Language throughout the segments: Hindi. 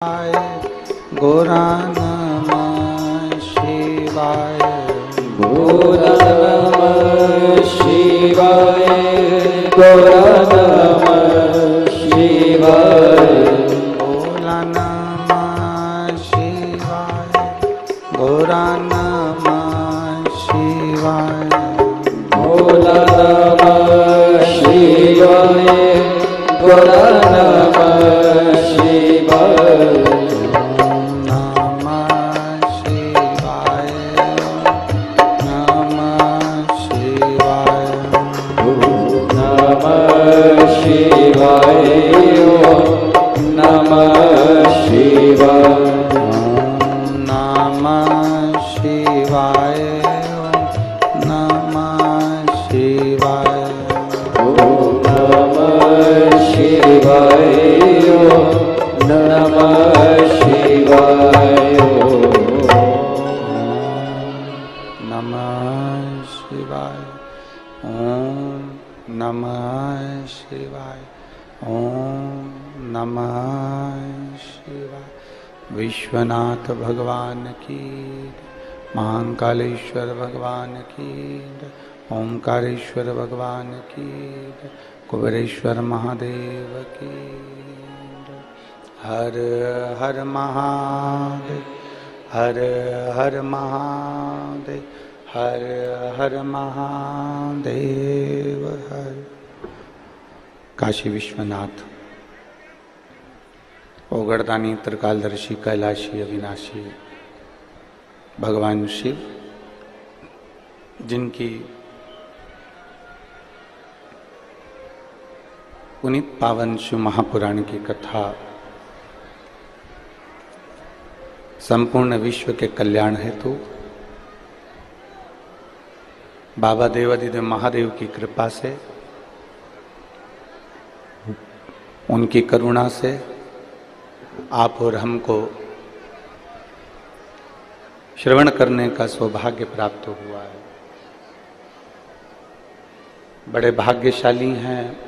गोरा नमः शिवाय। गोरा नमः शिवाय। गोरा नमः शिवाय। गोरा नमः शिवाय। गोरा नमः शिवाय। गोरा नमः शिवाय। गोरा नमः शिवाय। शिवाय नमः शिवाय। नमः शिवाय। नमः शिवाय। नमः शिवाय। नमः शिवाय। नमः शिवाय। ओम नमः शिवाय। ओम नमः शिवाय। विश्वनाथ भगवान की, महाकालेश्वर भगवान की, ओंकारेश्वर भगवान की, कुबेरेश्वर महादेव की। हर हर महादेव। हर हर महादेव। हर हर महादेव। हर काशी विश्वनाथ, ओगड़दानी, त्रिकालदर्शी, कैलाशी, अविनाशी भगवान शिव, जिनकी पुनीत पावन शिव महापुराण की कथा संपूर्ण विश्व के कल्याण हेतु बाबा देवादिदेव महादेव की कृपा से, उनकी करुणा से आप और हमको श्रवण करने का सौभाग्य प्राप्त हुआ है। बड़े भाग्यशाली हैं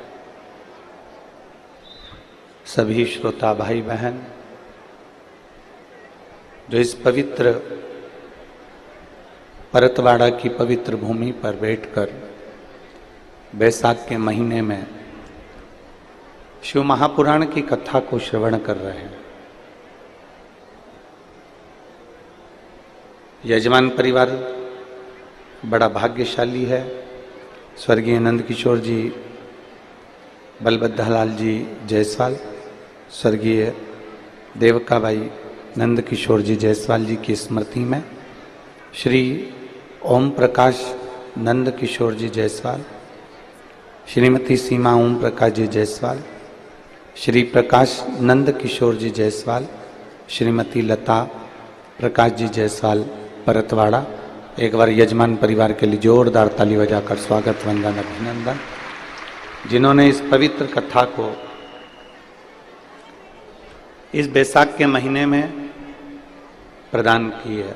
सभी श्रोता भाई बहन जो इस पवित्र परतवाड़ा की पवित्र भूमि पर बैठकर बैसाख के महीने में शिव महापुराण की कथा को श्रवण कर रहे हैं। यजमान परिवार बड़ा भाग्यशाली है। स्वर्गीय नंद किशोर जी, बलभद्रलाल जी जायसवाल, स्वर्गीय देवकाबाई नंद किशोर जी जायसवाल जी की स्मृति में श्री ओम प्रकाश नंद किशोर जी जायसवाल, श्रीमती सीमा ओम प्रकाश जी जायसवाल, श्री प्रकाश नंद किशोर जी जायसवाल, श्रीमती लता प्रकाश जी जायसवाल परतवाड़ा। एक बार यजमान परिवार के लिए जोरदार ताली बजाकर स्वागत, वंदन, अभिनंदन, जिन्होंने इस पवित्र कथा को इस बैसाख के महीने में प्रदान की है।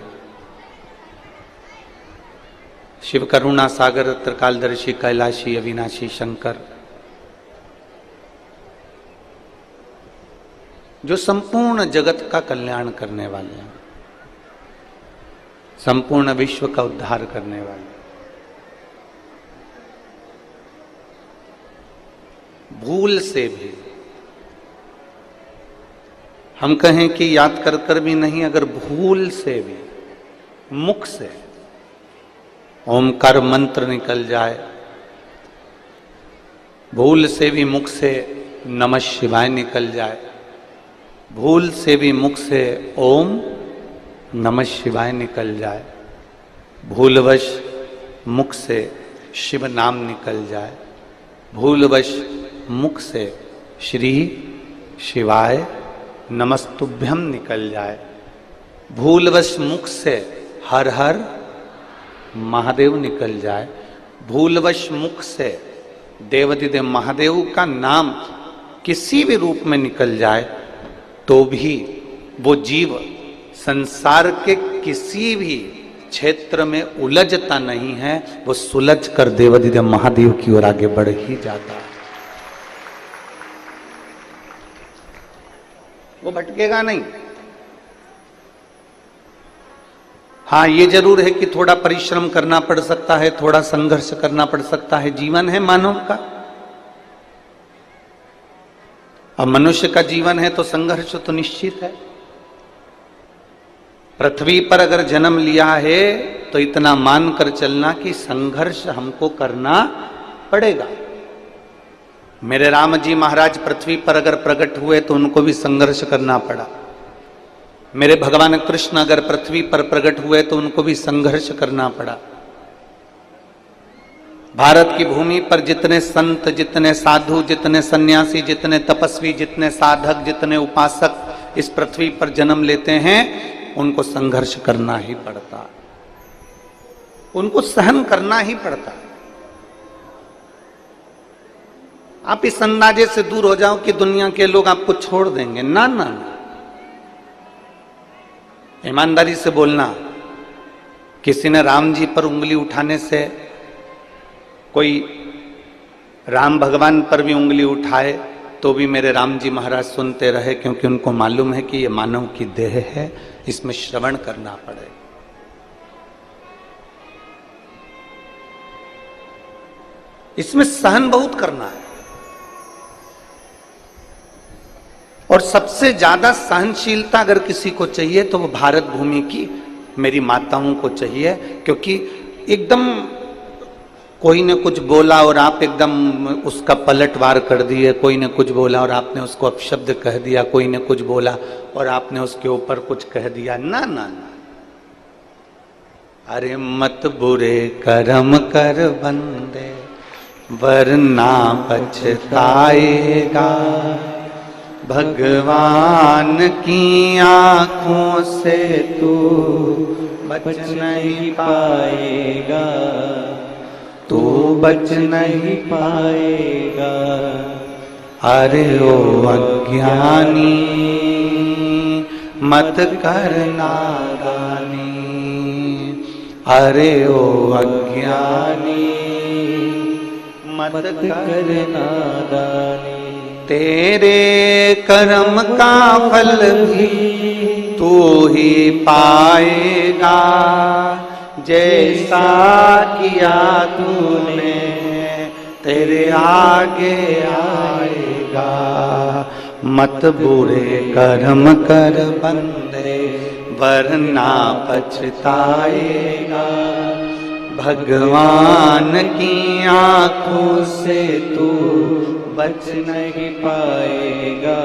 शिव करुणा सागर, त्रिकालदर्शी, कैलाशी, अविनाशी शंकर, जो संपूर्ण जगत का कल्याण करने वाले हैं, संपूर्ण विश्व का उद्धार करने वाले, भूल से भी, हम कहें कि याद कर कर भी नहीं, अगर भूल से भी मुख से ओमकार मंत्र निकल जाए, भूल से भी मुख से नमः शिवाय निकल जाए, भूल से भी मुख से ओम नमः शिवाय निकल जाए, भूलवश मुख से शिव नाम निकल जाए, भूलवश मुख से श्री शिवाय नमस्तुभ्यम निकल जाए, भूलवश मुख से हर हर महादेव निकल जाए, भूलवश मुख से देवादिदेव महादेव का नाम किसी भी रूप में निकल जाए, तो भी वो जीव संसार के किसी भी क्षेत्र में उलझता नहीं है, वो सुलझ कर देवादिदेव महादेव की ओर आगे बढ़ ही जाता है। वो भटकेगा नहीं। हाँ, ये जरूर है कि थोड़ा परिश्रम करना पड़ सकता है, थोड़ा संघर्ष करना पड़ सकता है, जीवन है मानव का। अब मनुष्य का जीवन है तो संघर्ष तो निश्चित है। पृथ्वी पर अगर जन्म लिया है तो इतना मानकर चलना कि संघर्ष हमको करना पड़ेगा। मेरे राम जी महाराज पृथ्वी पर अगर प्रकट हुए तो उनको भी संघर्ष करना पड़ा। मेरे भगवान कृष्ण अगर पृथ्वी पर प्रकट हुए तो उनको भी संघर्ष करना पड़ा। भारत की भूमि पर जितने संत, जितने साधु, जितने सन्यासी, जितने तपस्वी, जितने साधक, जितने उपासक इस पृथ्वी पर जन्म लेते हैं, उनको संघर्ष करना ही पड़ता, उनको सहन करना ही पड़ता। आप इस अंदाजे से दूर हो जाओ कि दुनिया के लोग आपको छोड़ देंगे, ना ना ना। ईमानदारी से बोलना, किसी ने राम जी पर उंगली उठाने से, कोई राम भगवान पर भी उंगली उठाए तो भी मेरे राम जी महाराज सुनते रहे, क्योंकि उनको मालूम है कि ये मानव की देह है, इसमें श्रवण करना पड़े। इसमें सहन बहुत करना है। और सबसे ज्यादा सहनशीलता अगर किसी को चाहिए तो वो भारत भूमि की मेरी माताओं को चाहिए, क्योंकि एकदम कोई ने कुछ बोला और आप एकदम उसका पलटवार कर दिए, कोई ने कुछ बोला और आपने उसको अपशब्द कह दिया, कोई ने कुछ बोला और आपने उसके ऊपर कुछ कह दिया, ना ना ना। अरे मत बुरे कर्म कर बंदे वरना पछताएगा, भगवान की आंखों से तू बच नहीं पाएगा, तू बच नहीं पाएगा। अरे ओ अज्ञानी मत कर नादानी, अरे ओ अज्ञानी मत कर नादानी। तेरे कर्म का फल भी तू ही पाएगा, जैसा किया तूने तेरे आगे आएगा। मत बुरे कर्म कर बंदे वरना पछताएगा, भगवान की आंखों से तू बच नहीं पाएगा,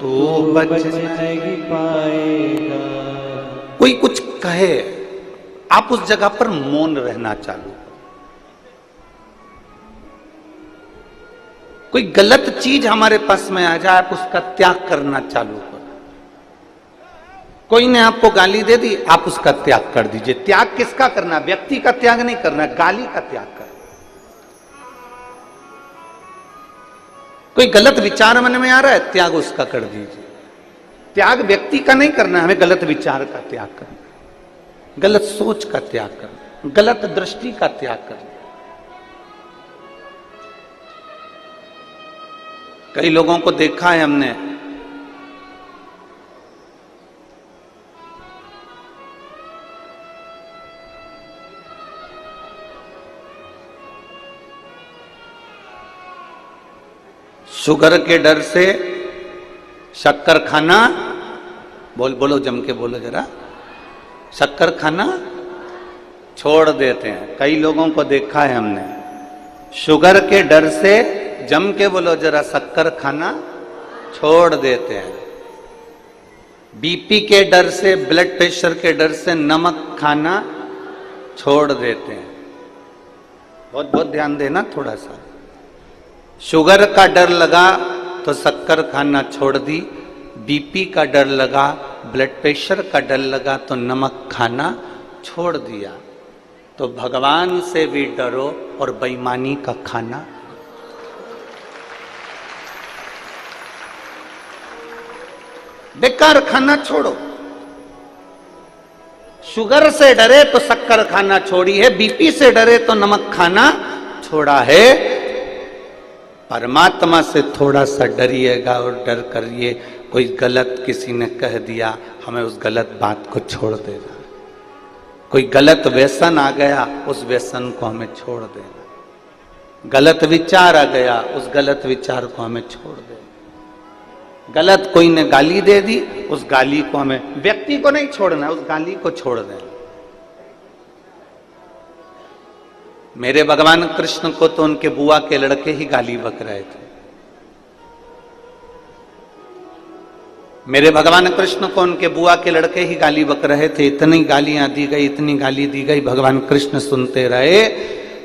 तू बच नहीं पाएगा। कोई कुछ कहे, आप उस जगह पर मौन रहना चालू करो। कोई गलत चीज हमारे पास में आ जाए, आप उसका त्याग करना चालू करो। कोई ने आपको गाली दे दी, आप उसका त्याग कर दीजिए। त्याग किसका करना? व्यक्ति का त्याग नहीं करना, गाली का त्याग करना। कोई गलत विचार मन में आ रहा है, त्याग उसका कर दीजिए। त्याग व्यक्ति का नहीं करना, हमें गलत विचार का त्याग करना, गलत सोच का त्याग करना, गलत दृष्टि का त्याग करना। कई लोगों को देखा है हमने, शुगर के डर से शक्कर खाना, बोलो जम के बोलो जरा, शक्कर खाना छोड़ देते हैं। कई लोगों को देखा है हमने, शुगर के डर से, जम के बोलो जरा, शक्कर खाना छोड़ देते हैं। बीपी के डर से, ब्लड प्रेशर के डर से नमक खाना छोड़ देते हैं। बहुत बहुत ध्यान देना थोड़ा सा। शुगर का डर लगा तो शक्कर खाना छोड़ दी, बीपी का डर लगा, ब्लड प्रेशर का डर लगा तो नमक खाना छोड़ दिया। तो भगवान से भी डरो और बेईमानी का खाना, बेकार खाना छोड़ो। शुगर से डरे तो शक्कर खाना छोड़ी है, बीपी से डरे तो नमक खाना छोड़ा है। परमात्मा से थोड़ा सा डरिएगा और डर करिए, कोई गलत किसी ने कह दिया, हमें उस गलत बात को छोड़ देना। कोई गलत व्यसन आ गया, उस व्यसन को हमें छोड़ देना। गलत विचार आ गया, उस गलत विचार को हमें छोड़ देना। गलत कोई ने गाली दे दी, उस गाली को हमें, व्यक्ति को नहीं छोड़ना, उस गाली को छोड़ देना। मेरे भगवान कृष्ण को तो उनके बुआ के लड़के ही गाली बक रहे थे। मेरे भगवान कृष्ण को उनके बुआ के लड़के ही गाली बक रहे थे। इतनी गालियां दी गई, इतनी गाली दी गई, भगवान कृष्ण सुनते रहे।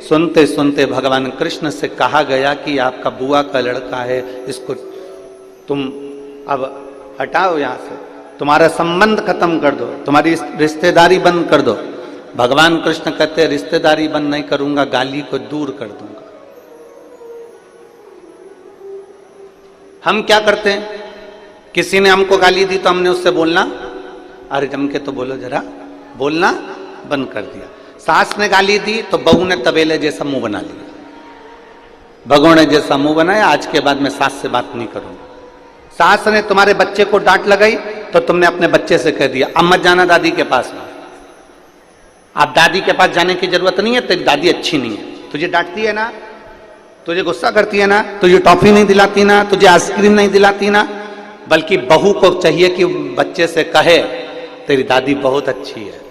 सुनते सुनते भगवान कृष्ण से कहा गया कि आपका बुआ का लड़का है, इसको तुम अब हटाओ यहां से, तुम्हारा संबंध खत्म कर दो, तुम्हारी रिश्तेदारी बंद कर दो। भगवान कृष्ण कहते हैं रिश्तेदारी बंद नहीं करूंगा, गाली को दूर कर दूंगा। हम क्या करते हैं, किसी ने हमको गाली दी तो हमने उससे बोलना, अरे जम के तो बोलो जरा, बोलना बंद कर दिया। सास ने गाली दी तो बहू ने तबेले जैसा मुंह बना लिया, भगोने जैसा मुंह बनाया, आज के बाद मैं सास से बात नहीं करूंगा। सास ने तुम्हारे बच्चे को डांट लगाई तो तुमने अपने बच्चे से कह दिया अब मत जाना दादी के पास में। अब दादी के पास जाने की जरूरत नहीं है, तेरी दादी अच्छी नहीं है, तुझे डांटती है ना, तुझे गुस्सा करती है ना, तुझे टॉफी नहीं दिलाती ना, तुझे आइसक्रीम नहीं दिलाती ना। बल्कि बहू को चाहिए कि बच्चे से कहे तेरी दादी बहुत अच्छी है।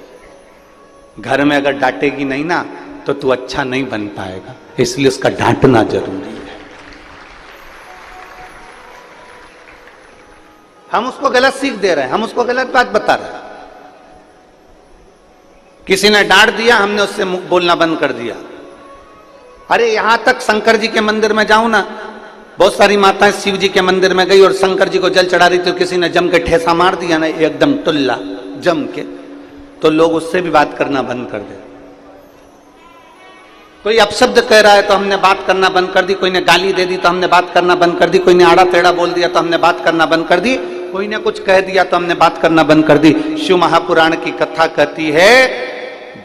घर में अगर डांटेगी नहीं ना तो तू अच्छा नहीं बन पाएगा, इसलिए उसका डांटना जरूरी है। हम उसको गलत सीख दे रहे हैं, हम उसको गलत बात बता रहे हैं। किसी ने डांट दिया, हमने उससे बोलना बंद कर दिया। अरे यहां तक शंकर जी के मंदिर में जाऊं ना, बहुत सारी माताएं शिव जी के मंदिर में गई और शंकर जी को जल चढ़ा रही थी, तो किसी ने जम के ठेसा मार दिया ना, एकदम टुल्ला जम के, तो लोग उससे भी बात करना बंद कर दे। कोई अपशब्द कह रहा है तो हमने बात करना बंद कर दी, कोई ने गाली दे दी तो हमने बात करना बंद कर दी, कोई ने आड़ा टेढ़ा बोल दिया तो हमने बात करना बंद कर दी, कोई ने कुछ कह दिया तो हमने बात करना बंद कर दी। शिव महापुराण की कथा कहती है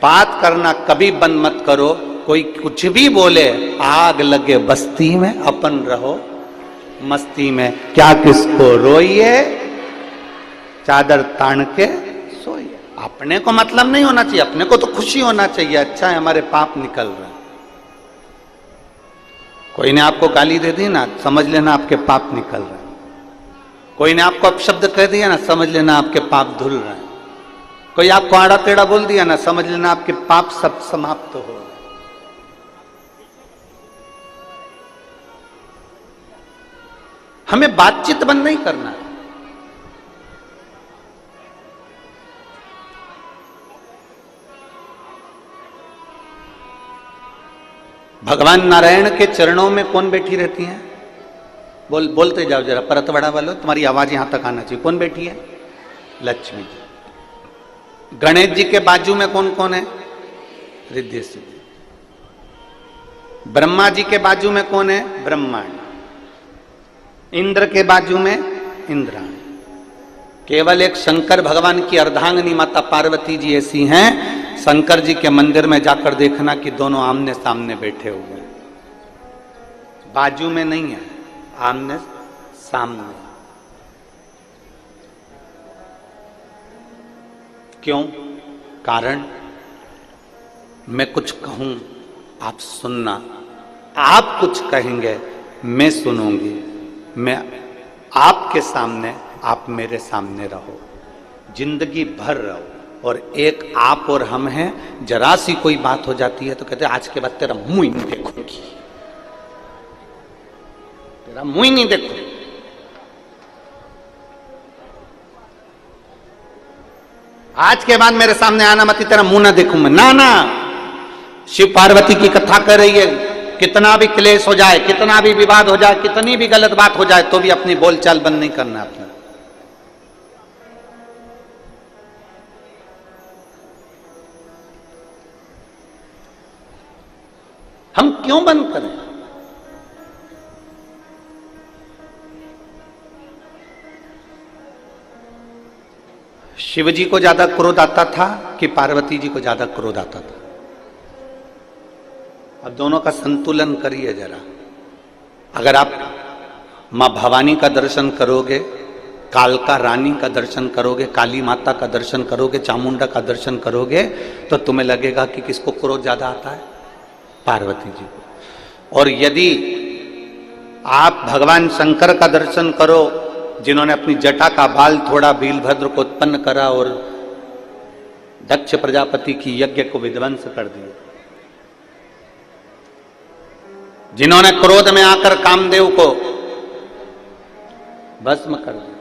बात करना कभी बंद मत करो। कोई कुछ भी बोले, आग लगे बस्ती में, अपन रहो मस्ती में, क्या किसको रोइए, चादर तान के सोइए। अपने को मतलब नहीं होना चाहिए, अपने को तो खुशी होना चाहिए, अच्छा है हमारे पाप निकल रहे हैं। कोई ने आपको गाली दे दी ना, समझ लेना आपके पाप निकल रहे हैं। कोई ने आपको अपशब्द कह दिया ना, समझ लेना आपके पाप धुल रहे हैं। कोई आपको आड़ा टेढ़ा बोल दिया ना, समझ लेना आपके पाप सब समाप्त हो। हमें बातचीत बंद नहीं करना है। भगवान नारायण के चरणों में कौन बैठी रहती है? बोलते जाओ जरा, परतवाड़ा वालों, तुम्हारी आवाज यहां तक आना चाहिए। कौन बैठी है? लक्ष्मी जी। गणेश जी के बाजू में कौन कौन है? रिद्धि सिद्धि। ब्रह्मा जी के बाजू में कौन है? ब्रह्मांड। इंद्र के बाजू में इंद्राणी। केवल एक शंकर भगवान की अर्धांगिनी माता पार्वती जी ऐसी हैं, शंकर जी के मंदिर में जाकर देखना कि दोनों आमने सामने बैठे हुए हैं, बाजू में नहीं है, आमने सामने। क्यों? कारण मैं कुछ कहूं आप सुनना, आप कुछ कहेंगे मैं सुनूंगी, मैं आपके सामने, आप मेरे सामने रहो, जिंदगी भर रहो। और एक आप और हम हैं, जरा सी कोई बात हो जाती है तो कहते हैं आज के बाद तेरा मुंह ही नहीं देखूंगी, तेरा मुंह ही नहीं देखूंगी। आज के बाद मेरे सामने आना मत, तेरा मुंह ना देखूं मैं। ना ना, शिव पार्वती की कथा कर रही है, कितना भी क्लेश हो जाए, कितना भी विवाद हो जाए, कितनी भी गलत बात हो जाए, तो भी अपनी बोलचाल बंद नहीं करना अपना। हम क्यों बंद करें? शिव जी को ज्यादा क्रोध आता था कि पार्वती जी को ज्यादा क्रोध आता था? अब दोनों का संतुलन करिए जरा। अगर आप मां भवानी का दर्शन करोगे कालका रानी का दर्शन करोगे, काली माता का दर्शन करोगे, चामुंडा का दर्शन करोगे, तो तुम्हें लगेगा कि किसको क्रोध ज्यादा आता है? पार्वती जी को। और यदि आप भगवान शंकर का दर्शन करो, जिन्होंने अपनी जटा का बाल थोड़ा वीरभद्र को उत्पन्न करा और दक्ष प्रजापति की यज्ञ को विध्वंस कर दिया, जिन्होंने क्रोध में आकर कामदेव को भस्म कर दिया,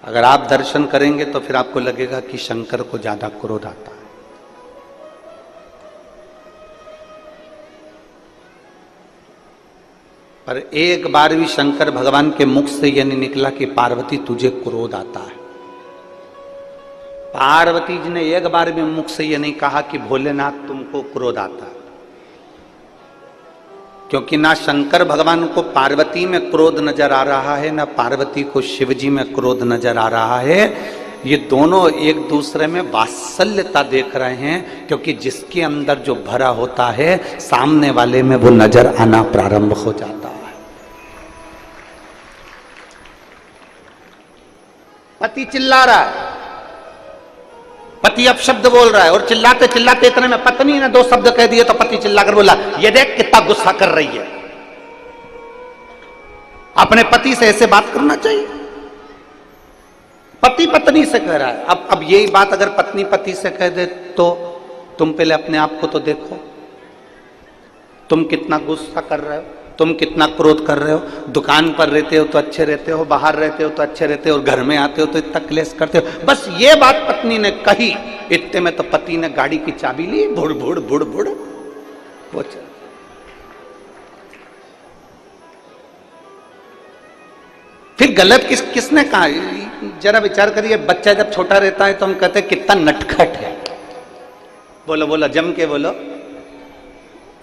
अगर आप दर्शन करेंगे तो फिर आपको लगेगा कि शंकर को ज्यादा क्रोध आता है। पर एक बार भी शंकर भगवान के मुख से यह नहीं निकला कि पार्वती तुझे क्रोध आता है। पार्वती जी ने एक बार भी मुख से यह नहीं कहा कि भोलेनाथ तुमको क्रोध आता है, क्योंकि ना शंकर भगवान को पार्वती में क्रोध नजर आ रहा है, ना पार्वती को शिव जी में क्रोध नजर आ रहा है। ये दोनों एक दूसरे में वात्सल्यता देख रहे हैं, क्योंकि जिसके अंदर जो भरा होता है सामने वाले में वो नजर आना प्रारंभ हो जाता है। पति चिल्ला रहा है, पति अपशब्द बोल रहा है, और चिल्लाते चिल्लाते इतने में पत्नी ने 2 शब्द कह दिए तो पति चिल्लाकर बोला, ये देख कितना गुस्सा कर रही है। अपने पति से ऐसे बात करना चाहिए? पति पत्नी से कह रहा है। अब यही बात अगर पत्नी पति से कह दे तो तुम पहले अपने आप को तो देखो, तुम कितना गुस्सा कर रहे हो, तुम कितना क्रोध कर रहे हो। दुकान पर रहते हो तो अच्छे रहते हो, बाहर रहते हो तो अच्छे रहते हो, और घर में आते हो तो इतना क्लेश करते हो। बस ये बात पत्नी ने कही, इतने में तो पति ने गाड़ी की चाबी ली, भुड़ भुड़ भुड़ भुड़ वो चल। फिर गलत किसने कहा? जरा विचार करिए, बच्चा जब छोटा रहता है तो हम कहते हैं कितना नटखट है। बोलो बोलो, जम के बोलो,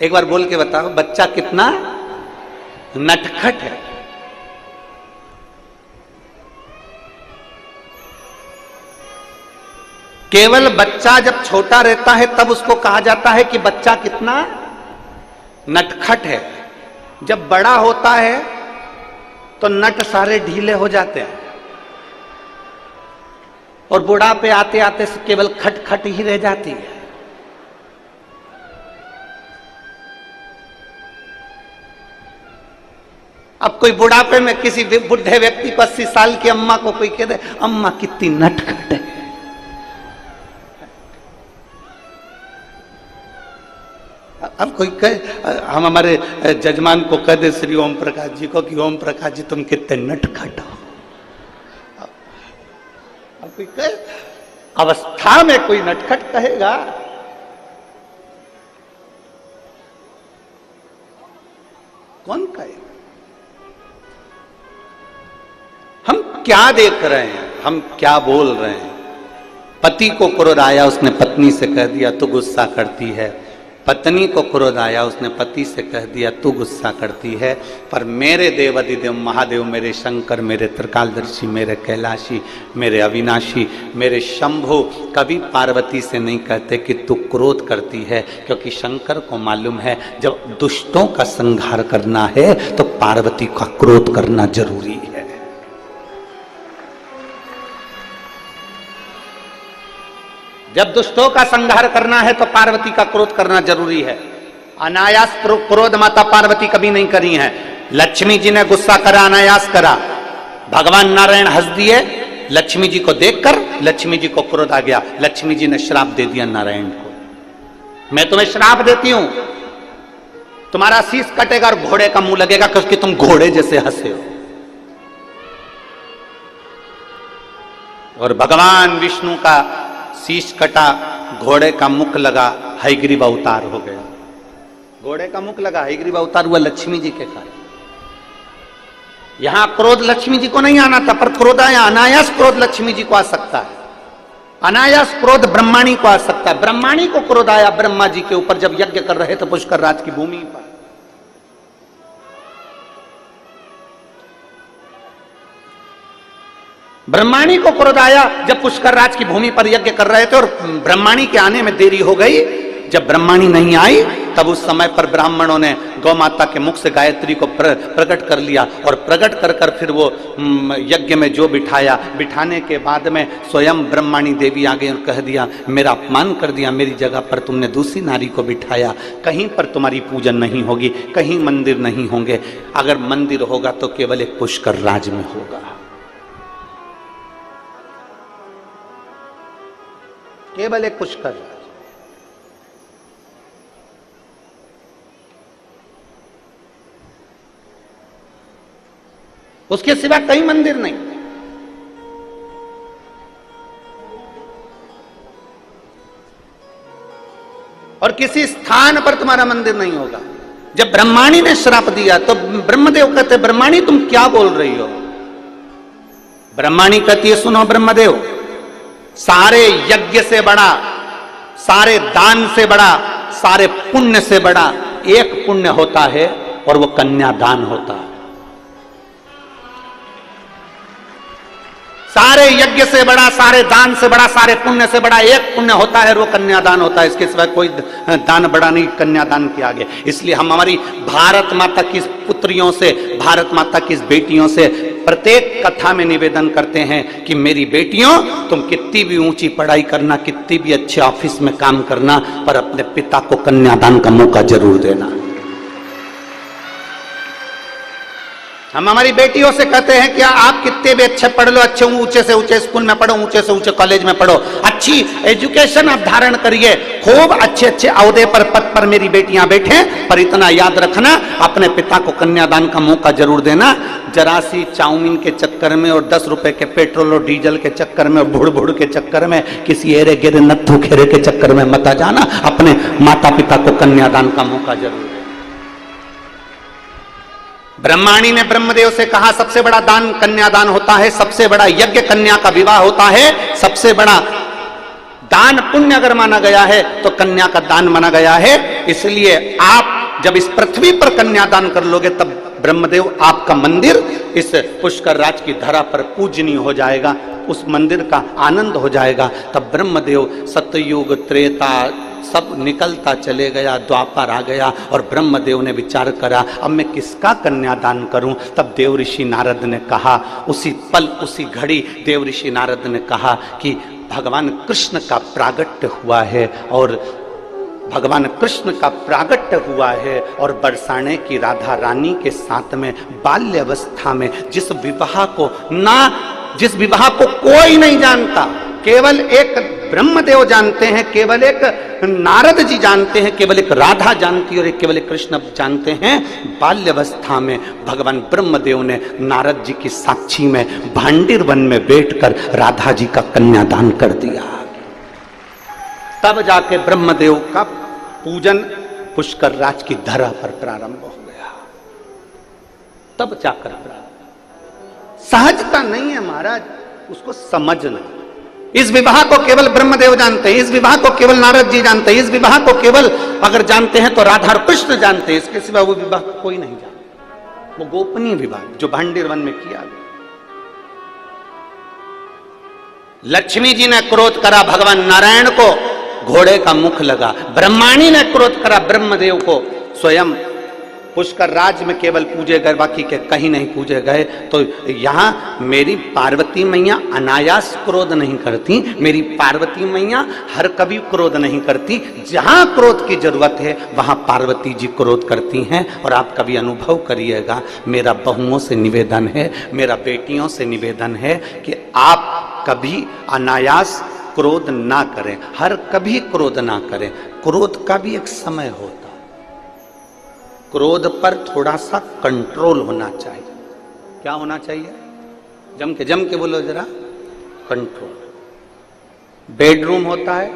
एक बार बोल के बताओ, बच्चा कितना नटखट है। केवल बच्चा जब छोटा रहता है तब उसको कहा जाता है कि बच्चा कितना नटखट है। जब बड़ा होता है तो नट सारे ढीले हो जाते हैं, और बुढ़ापे आते आते से केवल खटखट ही रह जाती है। अब कोई बुढ़ापे में किसी बुढ़े व्यक्ति को 80 साल की अम्मा को कोई कह दे, अम्मा कितनी नटखट है, अब कोई कहे, हम हमारे जजमान को कह दे श्री ओम प्रकाश जी को कि ओम प्रकाश जी तुम कितने नटखट हो। अब कोई कहे, अवस्था में कोई नटखट कहेगा? कौन कहेगा? हम क्या देख रहे हैं, हम क्या बोल रहे हैं? पति को क्रोध आया, उसने पत्नी से कह दिया तू गुस्सा करती है। पत्नी को क्रोध आया, उसने पति से कह दिया तू गुस्सा करती है। पर मेरे देवाधिदेव महादेव, मेरे शंकर, मेरे त्रिकालदर्शी, मेरे कैलाशी, मेरे अविनाशी, मेरे शंभु कभी पार्वती से नहीं कहते कि तू क्रोध करती है, क्योंकि शंकर को मालूम है जब दुष्टों का संहार करना है तो पार्वती का क्रोध करना जरूरी है। जब दुष्टों का संहार करना है तो पार्वती का क्रोध करना जरूरी है। अनायास क्रोध माता पार्वती कभी नहीं करी है। लक्ष्मी जी ने गुस्सा करा, अनायास करा। भगवान नारायण हंस दिए, लक्ष्मी जी को देखकर लक्ष्मी जी को क्रोध आ गया। लक्ष्मी जी ने श्राप दे दिया नारायण को, मैं तुम्हें श्राप देती हूं, तुम्हारा शीश कटेगा और घोड़े का मुंह लगेगा, क्योंकि तुम घोड़े जैसे हंसे हो। और भगवान विष्णु का शीश कटा, घोड़े का मुख लगा, हयग्रीव अवतार हो गया। घोड़े का मुख लगा, हयग्रीव अवतार हुआ लक्ष्मी जी के कारण। यहां क्रोध लक्ष्मी जी को नहीं आना था, पर क्रोध आया। अनायास क्रोध लक्ष्मी जी को आ सकता है, अनायास क्रोध ब्रह्माणी को आ सकता है। ब्रह्माणी को क्रोध आया ब्रह्मा जी के ऊपर जब यज्ञ कर रहे थे पुष्कर राज की भूमि पर। ब्रह्माणी को क्रोध आया जब पुष्कर राज की भूमि पर यज्ञ कर रहे थे और ब्रह्माणी के आने में देरी हो गई। जब ब्रह्माणी नहीं आई तब उस समय पर ब्राह्मणों ने गौ माता के मुख से गायत्री को प्रकट कर लिया और प्रकट कर कर फिर वो यज्ञ में जो बिठाया, बिठाने के बाद में स्वयं ब्रह्माणी देवी आ गई और कह दिया मेरा अपमान कर दिया, मेरी जगह पर तुमने दूसरी नारी को बिठाया, कहीं पर तुम्हारी पूजन नहीं होगी, कहीं मंदिर नहीं होंगे, अगर मंदिर होगा तो केवल एक पुष्कर राज में होगा, केवल एक पुष्कर राज। उसके सिवा कहीं मंदिर नहीं। और किसी स्थान पर तुम्हारा मंदिर नहीं होगा। जब ब्रह्माणी ने श्राप दिया तो ब्रह्मदेव कहते ब्रह्माणी तुम क्या बोल रही हो? ब्रह्माणी कहती है सुनो ब्रह्मदेव, सारे यज्ञ से बड़ा, सारे दान से बड़ा, सारे पुण्य से बड़ा एक पुण्य होता है और वो कन्यादान होता है। सारे यज्ञ से बड़ा, सारे दान से बड़ा, सारे पुण्य से बड़ा एक पुण्य होता है, वो कन्यादान होता है। इसके सिवा कोई दान बड़ा नहीं कन्यादान के आगे। इसलिए हम हमारी भारत माता की पुत्रियों से, भारत माता की बेटियों से प्रत्येक कथा में निवेदन करते हैं कि मेरी बेटियों, तुम कितनी भी ऊंची पढ़ाई करना, कितनी भी अच्छे ऑफिस में काम करना, पर अपने पिता को कन्यादान का मौका जरूर देना। हम हमारी बेटियों से कहते हैं कि आप कितने भी अच्छे पढ़ लो, अच्छे ऊंचे से ऊंचे स्कूल में पढ़ो, ऊंचे से ऊंचे कॉलेज में पढ़ो, अच्छी एजुकेशन आप धारण करिए, खूब अच्छे अच्छे अहदे पर, पद पर मेरी बेटियां बैठे, पर इतना याद रखना अपने पिता को कन्यादान का मौका जरूर देना। जरा सी चाउमीन के चक्कर में और 10 रुपए के पेट्रोल और डीजल के चक्कर में और भुड़ भुड़ के चक्कर में, किसी एरे गिरे नत्थु खेरे के चक्कर में मत जाना, अपने माता पिता को कन्यादान का मौका जरूर देना। ब्रह्माणी ने ब्रह्मदेव से कहा सबसे बड़ा दान कन्यादान होता है, सबसे बड़ा यज्ञ कन्या का विवाह होता है, सबसे बड़ा दान पुण्य अगर माना गया है तो कन्या का दान माना गया है। इसलिए आप जब इस पृथ्वी पर कन्यादान कर लोगे तब ब्रह्मदेव आपका मंदिर इस पुष्कर राज की धरा पर पूजनीय हो जाएगा, उस मंदिर का आनंद हो जाएगा। तब ब्रह्मदेव सतयुग त्रेता सब निकलता चले गया, द्वापर आ गया और ब्रह्मदेव ने विचार करा अब मैं किसका कन्यादान करूं। तब देव ऋषि नारद ने कहा, उसी पल उसी घड़ी देव ऋषि नारद ने कहा कि भगवान कृष्ण का प्रागट्य हुआ है और भगवान कृष्ण का प्रागट्य हुआ है और बरसाने की राधा रानी के साथ में बाल्यावस्था में जिस विवाह को कोई नहीं जानता, केवल एक ब्रह्मदेव जानते हैं, केवल एक नारद जी जानते हैं, केवल एक राधा जानती है और केवल एक कृष्ण जानते हैं। बाल्यावस्था में भगवान ब्रह्मदेव ने नारद जी की साक्षी में भांडिर वन में बैठकर राधा जी का कन्यादान कर दिया। तब जाके ब्रह्मदेव का पूजन पुष्कर राज की धरा पर प्रारंभ हो गया। तब जाकर प्रारंभ, सहजता नहीं है महाराज, उसको समझना। इस विवाह को केवल ब्रह्मदेव जानते हैं, इस विवाह को केवल नारद जी जानते हैं, इस विवाह को केवल अगर जानते हैं तो राधा और कृष्ण जानते हैं, इसके सिवा वो विवाह कोई नहीं जानता। वो गोपनीय विवाह जो भांडिर वन में किया गया। लक्ष्मी जी ने क्रोध करा भगवान नारायण को, घोड़े का मुख लगा। ब्रह्माणी ने क्रोध करा ब्रह्मदेव को, स्वयं पुष्कर राज में केवल पूजे गए, बाकी के कहीं नहीं पूजे गए। तो यहाँ मेरी पार्वती मैया अनायास क्रोध नहीं करती, मेरी पार्वती मैया हर कभी क्रोध नहीं करती। जहाँ क्रोध की जरूरत है वहाँ पार्वती जी क्रोध करती हैं। और आप कभी अनुभव करिएगा, मेरा बहुओं से निवेदन है, मेरा बेटियों से निवेदन है कि आप कभी अनायास क्रोध ना करें, हर कभी क्रोध ना करें। क्रोध का भी एक समय होता, क्रोध पर थोड़ा सा कंट्रोल होना चाहिए। क्या होना चाहिए? जम के बोलो जरा, कंट्रोल। बेडरूम होता है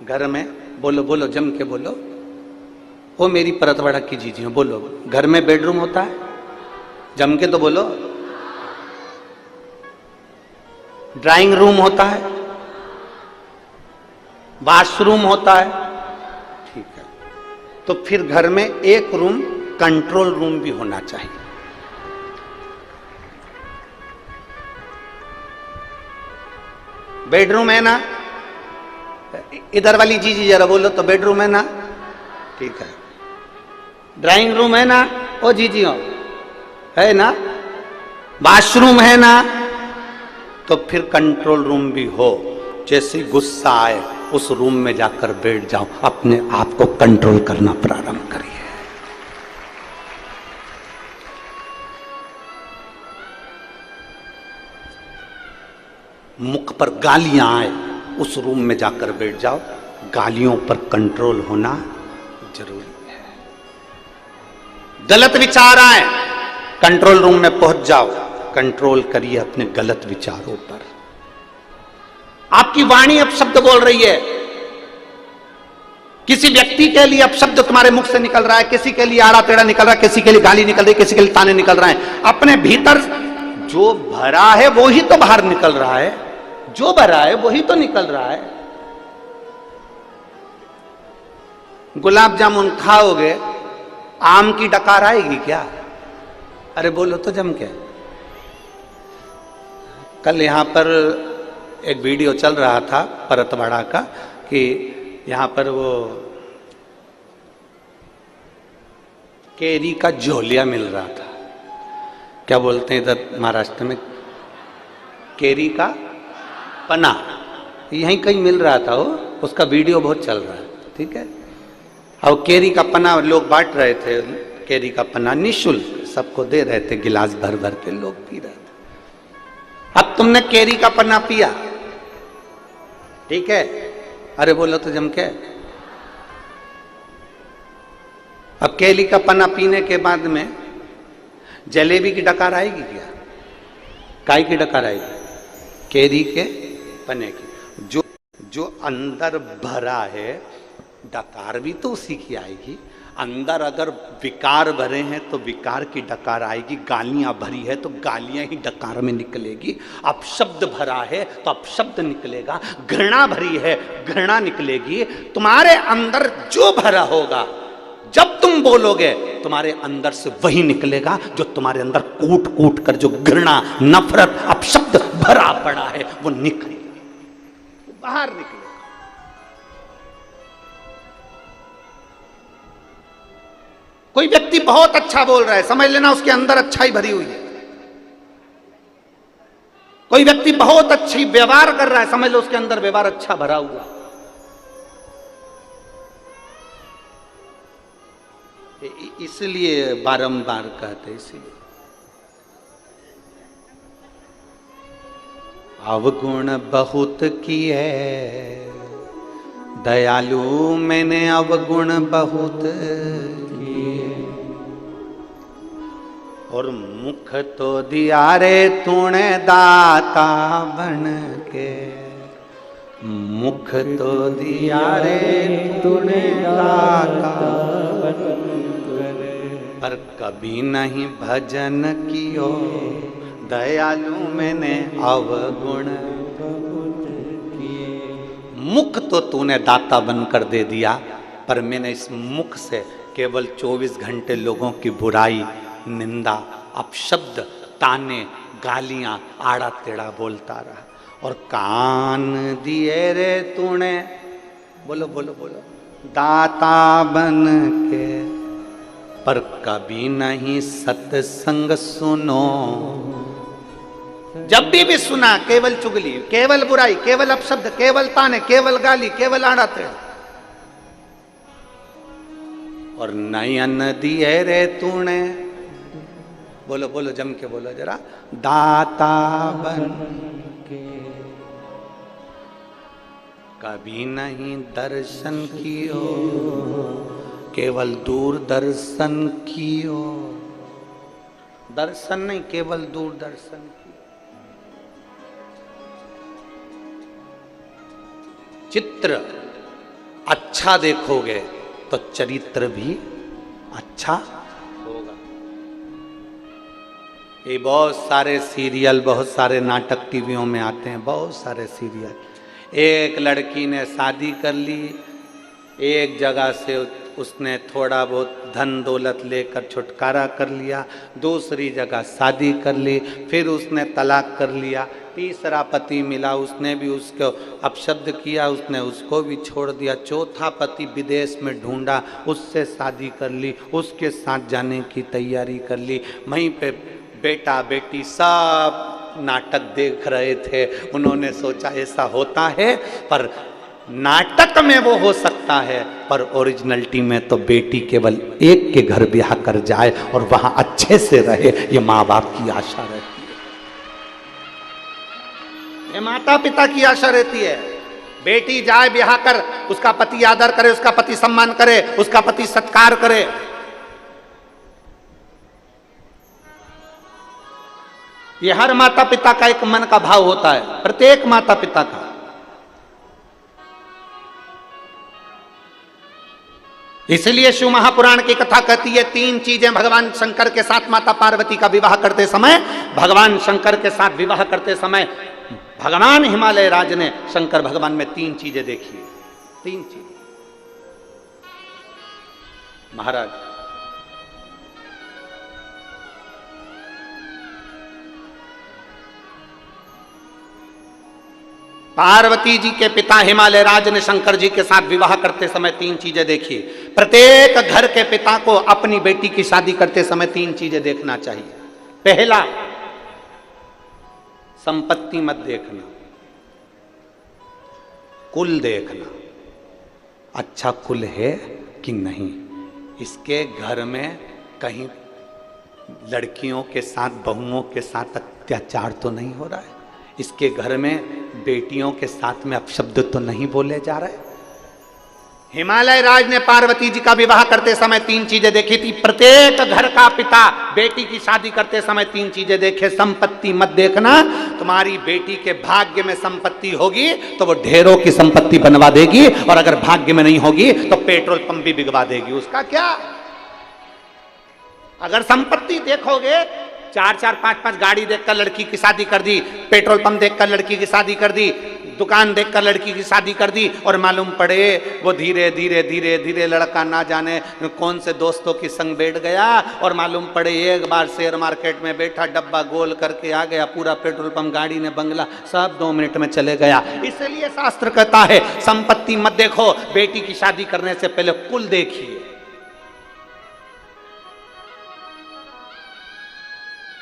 घर में, बोलो जम के बोलो। वो मेरी परतवाड़ा की जीजी बोलो, घर में बेडरूम होता है, जम के तो बोलो। ड्राइंग रूम होता है, वॉशरूम होता है, ठीक है। तो फिर घर में एक रूम कंट्रोल रूम भी होना चाहिए। बेडरूम है ना, इधर वाली जी जरा बोलो तो बेडरूम है ना, ठीक है। ड्राइंग रूम है ना, ओ जी हो, है ना, वॉशरूम है ना, तो फिर कंट्रोल रूम भी हो। जैसे गुस्सा आए उस रूम में जाकर बैठ जाओ, अपने आप को कंट्रोल करना प्रारंभ करिए। मुख पर गालियां आए उस रूम में जाकर बैठ जाओ, गालियों पर कंट्रोल होना जरूरी है। गलत विचार आए कंट्रोल रूम में पहुंच जाओ, कंट्रोल करिए अपने गलत विचारों पर। आपकी वाणी अपशब्द बोल रही है, किसी व्यक्ति के लिए अपशब्द तुम्हारे मुख से निकल रहा है, किसी के लिए आड़ा टेढ़ा निकल रहा है, किसी के लिए गाली निकल रही है, किसी के लिए ताने निकल रहे हैं। अपने भीतर जो भरा है वो ही तो बाहर निकल रहा है, जो भरा है वही तो निकल रहा है। गुलाब जामुन खाओगे, आम की डकार आएगी क्या? अरे बोलो तो जम के। कल यहां पर एक वीडियो चल रहा था परतवाड़ा का कि यहां पर वो केरी का झोलिया मिल रहा था। क्या बोलते हैं इधर महाराष्ट्र में, केरी का पना, यहीं कहीं मिल रहा था वो, उसका वीडियो बहुत चल रहा है। ठीक है, और केरी का पना लोग बांट रहे थे, केरी का पना निःशुल्क सबको दे रहे थे, गिलास भर भर के लोग पी रहे थे। अब तुमने केरी का पन्ना पिया, ठीक है, अरे बोलो तो जम के। अब केली का पन्ना पीने के बाद में जलेबी की डकार आएगी क्या? काय की डकार आएगी? केरी के पन्ने की। जो अंदर भरा है डकार भी तो उसी की आएगी। अंदर अगर विकार भरे हैं तो विकार की डकार आएगी, गालियां भरी है तो गालियां ही डकार में निकलेगी, अपशब्द भरा है तो अपशब्द निकलेगा, घृणा भरी है घृणा निकलेगी। तुम्हारे अंदर जो भरा होगा जब तुम बोलोगे तुम्हारे अंदर से वही निकलेगा जो तुम्हारे अंदर कूट कूट कर जो घृणा नफरत अपशब्द भरा पड़ा है वो निकलेगा, बाहर निकलेगा। कोई व्यक्ति बहुत अच्छा बोल रहा है, समझ लेना उसके अंदर अच्छाई भरी हुई है। कोई व्यक्ति बहुत अच्छी व्यवहार कर रहा है, समझ लो उसके अंदर व्यवहार अच्छा भरा हुआ। इसलिए बारंबार कहते, इसलिए अवगुण बहुत किए दयालु मैंने अवगुण बहुत किए, और मुख तो दिया रे तूने दाता बन के, मुख तो दिया रे तूने दाता बन के, पर कभी नहीं भजन कियो दयालु मैंने अवगुण बहुत किए। मुख तो तूने दाता बनकर दे दिया, पर मैंने इस मुख से केवल 24 घंटे लोगों की बुराई निंदा अपशब्द ताने गालियां आड़ा टेढ़ा बोलता रहा। और कान दिए रे तूने, बोलो बोलो बोलो, दाता बन के, पर कभी नहीं सत्संग सुनो। जब भी सुना केवल चुगली, केवल बुराई, केवल अपशब्द, केवल ताने, केवल गाली, केवल आड़ा टेढ़ा। और नयन दिए रे तूने, बोलो बोलो जम के बोलो जरा, दाता बन के, कभी नहीं दर्शन कियो, केवल दूरदर्शन कियो। दर्शन नहीं, केवल दूरदर्शन कियो। चित्र अच्छा देखोगे तो चरित्र भी अच्छा होगा। ये बहुत सारे सीरियल, बहुत सारे नाटक टीवियों में आते हैं, बहुत सारे सीरियल। एक लड़की ने शादी कर ली, एक जगह से उसने थोड़ा बहुत धन दौलत लेकर छुटकारा कर लिया, दूसरी जगह शादी कर ली, फिर उसने तलाक कर लिया, तीसरा पति मिला, उसने भी उसको अपशब्द किया, उसने उसको भी छोड़ दिया, चौथा पति विदेश में ढूंढा, उससे शादी कर ली, उसके साथ जाने की तैयारी कर ली। वहीं पे बेटा बेटी सब नाटक देख रहे थे। उन्होंने सोचा ऐसा होता है, पर नाटक में वो हो सकता है, पर ओरिजिनलिटी में तो बेटी केवल एक के घर ब्याह कर जाए और वहां अच्छे से रहे, ये माँ बाप की आशा रहती है, ये माता पिता की आशा रहती है। बेटी जाए ब्याह कर, उसका पति आदर करे, उसका पति सम्मान करे, उसका पति सत्कार करे। ये हर माता पिता का एक मन का भाव होता है, प्रत्येक माता पिता का। इसलिए शिव महापुराण की कथा कहती है, तीन चीजें भगवान शंकर के साथ माता पार्वती का विवाह करते समय, भगवान शंकर के साथ विवाह करते समय भगवान हिमालय राज ने शंकर भगवान में तीन चीजें देखी। तीन चीजें महाराज, पार्वती जी के पिता हिमालय राज ने शंकर जी के साथ विवाह करते समय तीन चीजें देखी। प्रत्येक घर के पिता को अपनी बेटी की शादी करते समय तीन चीजें देखना चाहिए। पहला, संपत्ति मत देखना, कुल देखना, अच्छा कुल है कि नहीं, इसके घर में कहीं लड़कियों के साथ बहुओं के साथ अत्याचार तो नहीं हो रहा है, इसके घर में बेटियों के साथ में अपशब्द तो नहीं बोले जा रहे। हिमालय राज ने पार्वती जी का विवाह करते समय तीन चीजें देखी थी। प्रत्येक घर का पिता बेटी की शादी करते समय तीन चीजें देखे। संपत्ति मत देखना, तुम्हारी बेटी के भाग्य में संपत्ति होगी तो वो ढेरों की संपत्ति बनवा देगी, और अगर भाग्य में नहीं होगी तो पेट्रोल पंप भी बिगवा देगी। उसका क्या? अगर संपत्ति देखोगे, 4-4, 5-5 गाड़ी देखकर लड़की की शादी कर दी, पेट्रोल पंप देखकर लड़की की शादी कर दी, दुकान देखकर लड़की की शादी कर दी, और मालूम पड़े वो धीरे धीरे धीरे धीरे लड़का ना जाने कौन से दोस्तों की संग बैठ गया, और मालूम पड़े एक बार शेयर मार्केट में बैठा, डब्बा गोल करके आ गया, पूरा पेट्रोल पंप, गाड़ी ने बंगला सब 2 मिनट में चले गया। इसलिए शास्त्र कहता है संपत्ति मत देखो, बेटी की शादी करने से पहले कुल देखिए।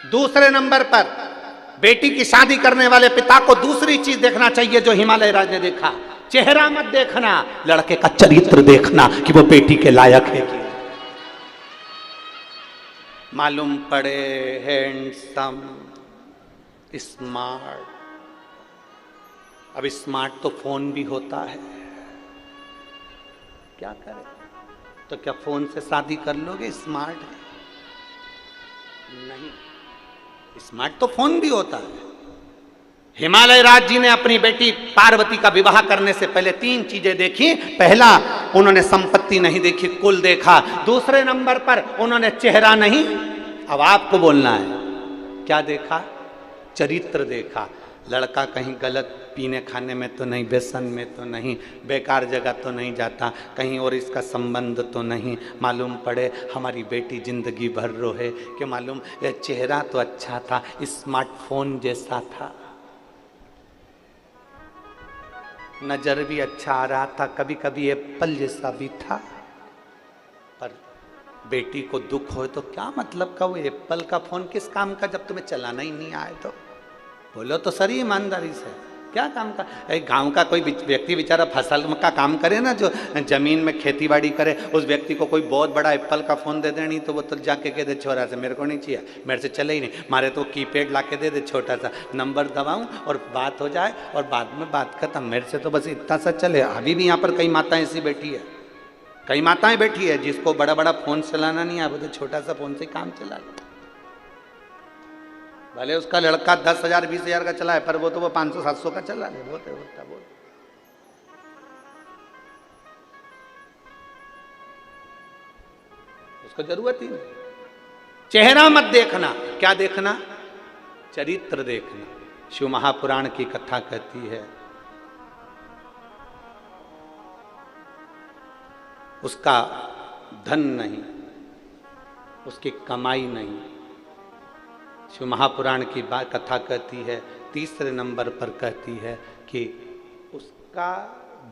दूसरे नंबर पर बेटी की शादी करने वाले पिता को दूसरी चीज देखना चाहिए जो हिमालय राज ने देखा। चेहरा मत देखना, लड़के का चरित्र देखना कि वो बेटी के लायक है कि मालूम पड़े हैंडसम, स्मार्ट। अब स्मार्ट तो फोन भी होता है, क्या करें? तो क्या फोन से शादी कर लोगे? स्मार्ट है नहीं, स्मार्ट तो फोन भी होता है। हिमालय राज जी ने अपनी बेटी पार्वती का विवाह करने से पहले तीन चीजें देखी। पहला, उन्होंने संपत्ति नहीं देखी, कुल देखा। दूसरे नंबर पर उन्होंने चेहरा नहीं, अब आपको बोलना है, क्या देखा? चरित्र देखा। लड़का कहीं गलत पीने खाने में तो नहीं, व्यसन में तो नहीं, बेकार जगह तो नहीं जाता, कहीं और इसका संबंध तो नहीं। मालूम पड़े हमारी बेटी जिंदगी भर रोहे कि मालूम चेहरा तो अच्छा था, स्मार्टफोन जैसा था, नजर भी अच्छा आ रहा था, कभी कभी एप्पल जैसा भी था। पर बेटी को दुख हो तो क्या मतलब का वो एप्पल का फोन किस काम का जब तुम्हें चलाना ही नहीं आए? तो बोलो तो सही ईमानदारी से, क्या काम का? गांव का कोई व्यक्ति बेचारा फसल का काम करे ना, जो जमीन में खेती बाड़ी करे, उस व्यक्ति को कोई बहुत बड़ा एप्पल का फोन दे दे, नहीं तो वो तो जाके कह दे छोरा से मेरे को नहीं चाहिए, मेरे से चले ही नहीं, मारे तो कीपैड ला के दे दे, छोटा सा नंबर दबाऊं और बात हो जाए और बाद में बात खत्म, मेरे से तो बस इतना सा चले। अभी भी यहाँ पर कई माताएं ऐसी बैठी है, कई माताएं बैठी है जिसको बड़ा बड़ा फोन चलाना नहीं आता, तो छोटा सा फोन से काम चला ले। भले उसका लड़का 10,000 20,000 का चला है, पर वो तो वो 500-700 का चला ले, बहुत है, होता बहुत। उसको जरूरत ही नहीं। चेहरा मत देखना, क्या देखना? चरित्र देखना। शिव महापुराण की कथा कहती है उसका धन नहीं, उसकी कमाई नहीं। शिव महापुराण की बात कथा कहती है, तीसरे नंबर पर कहती है कि उसका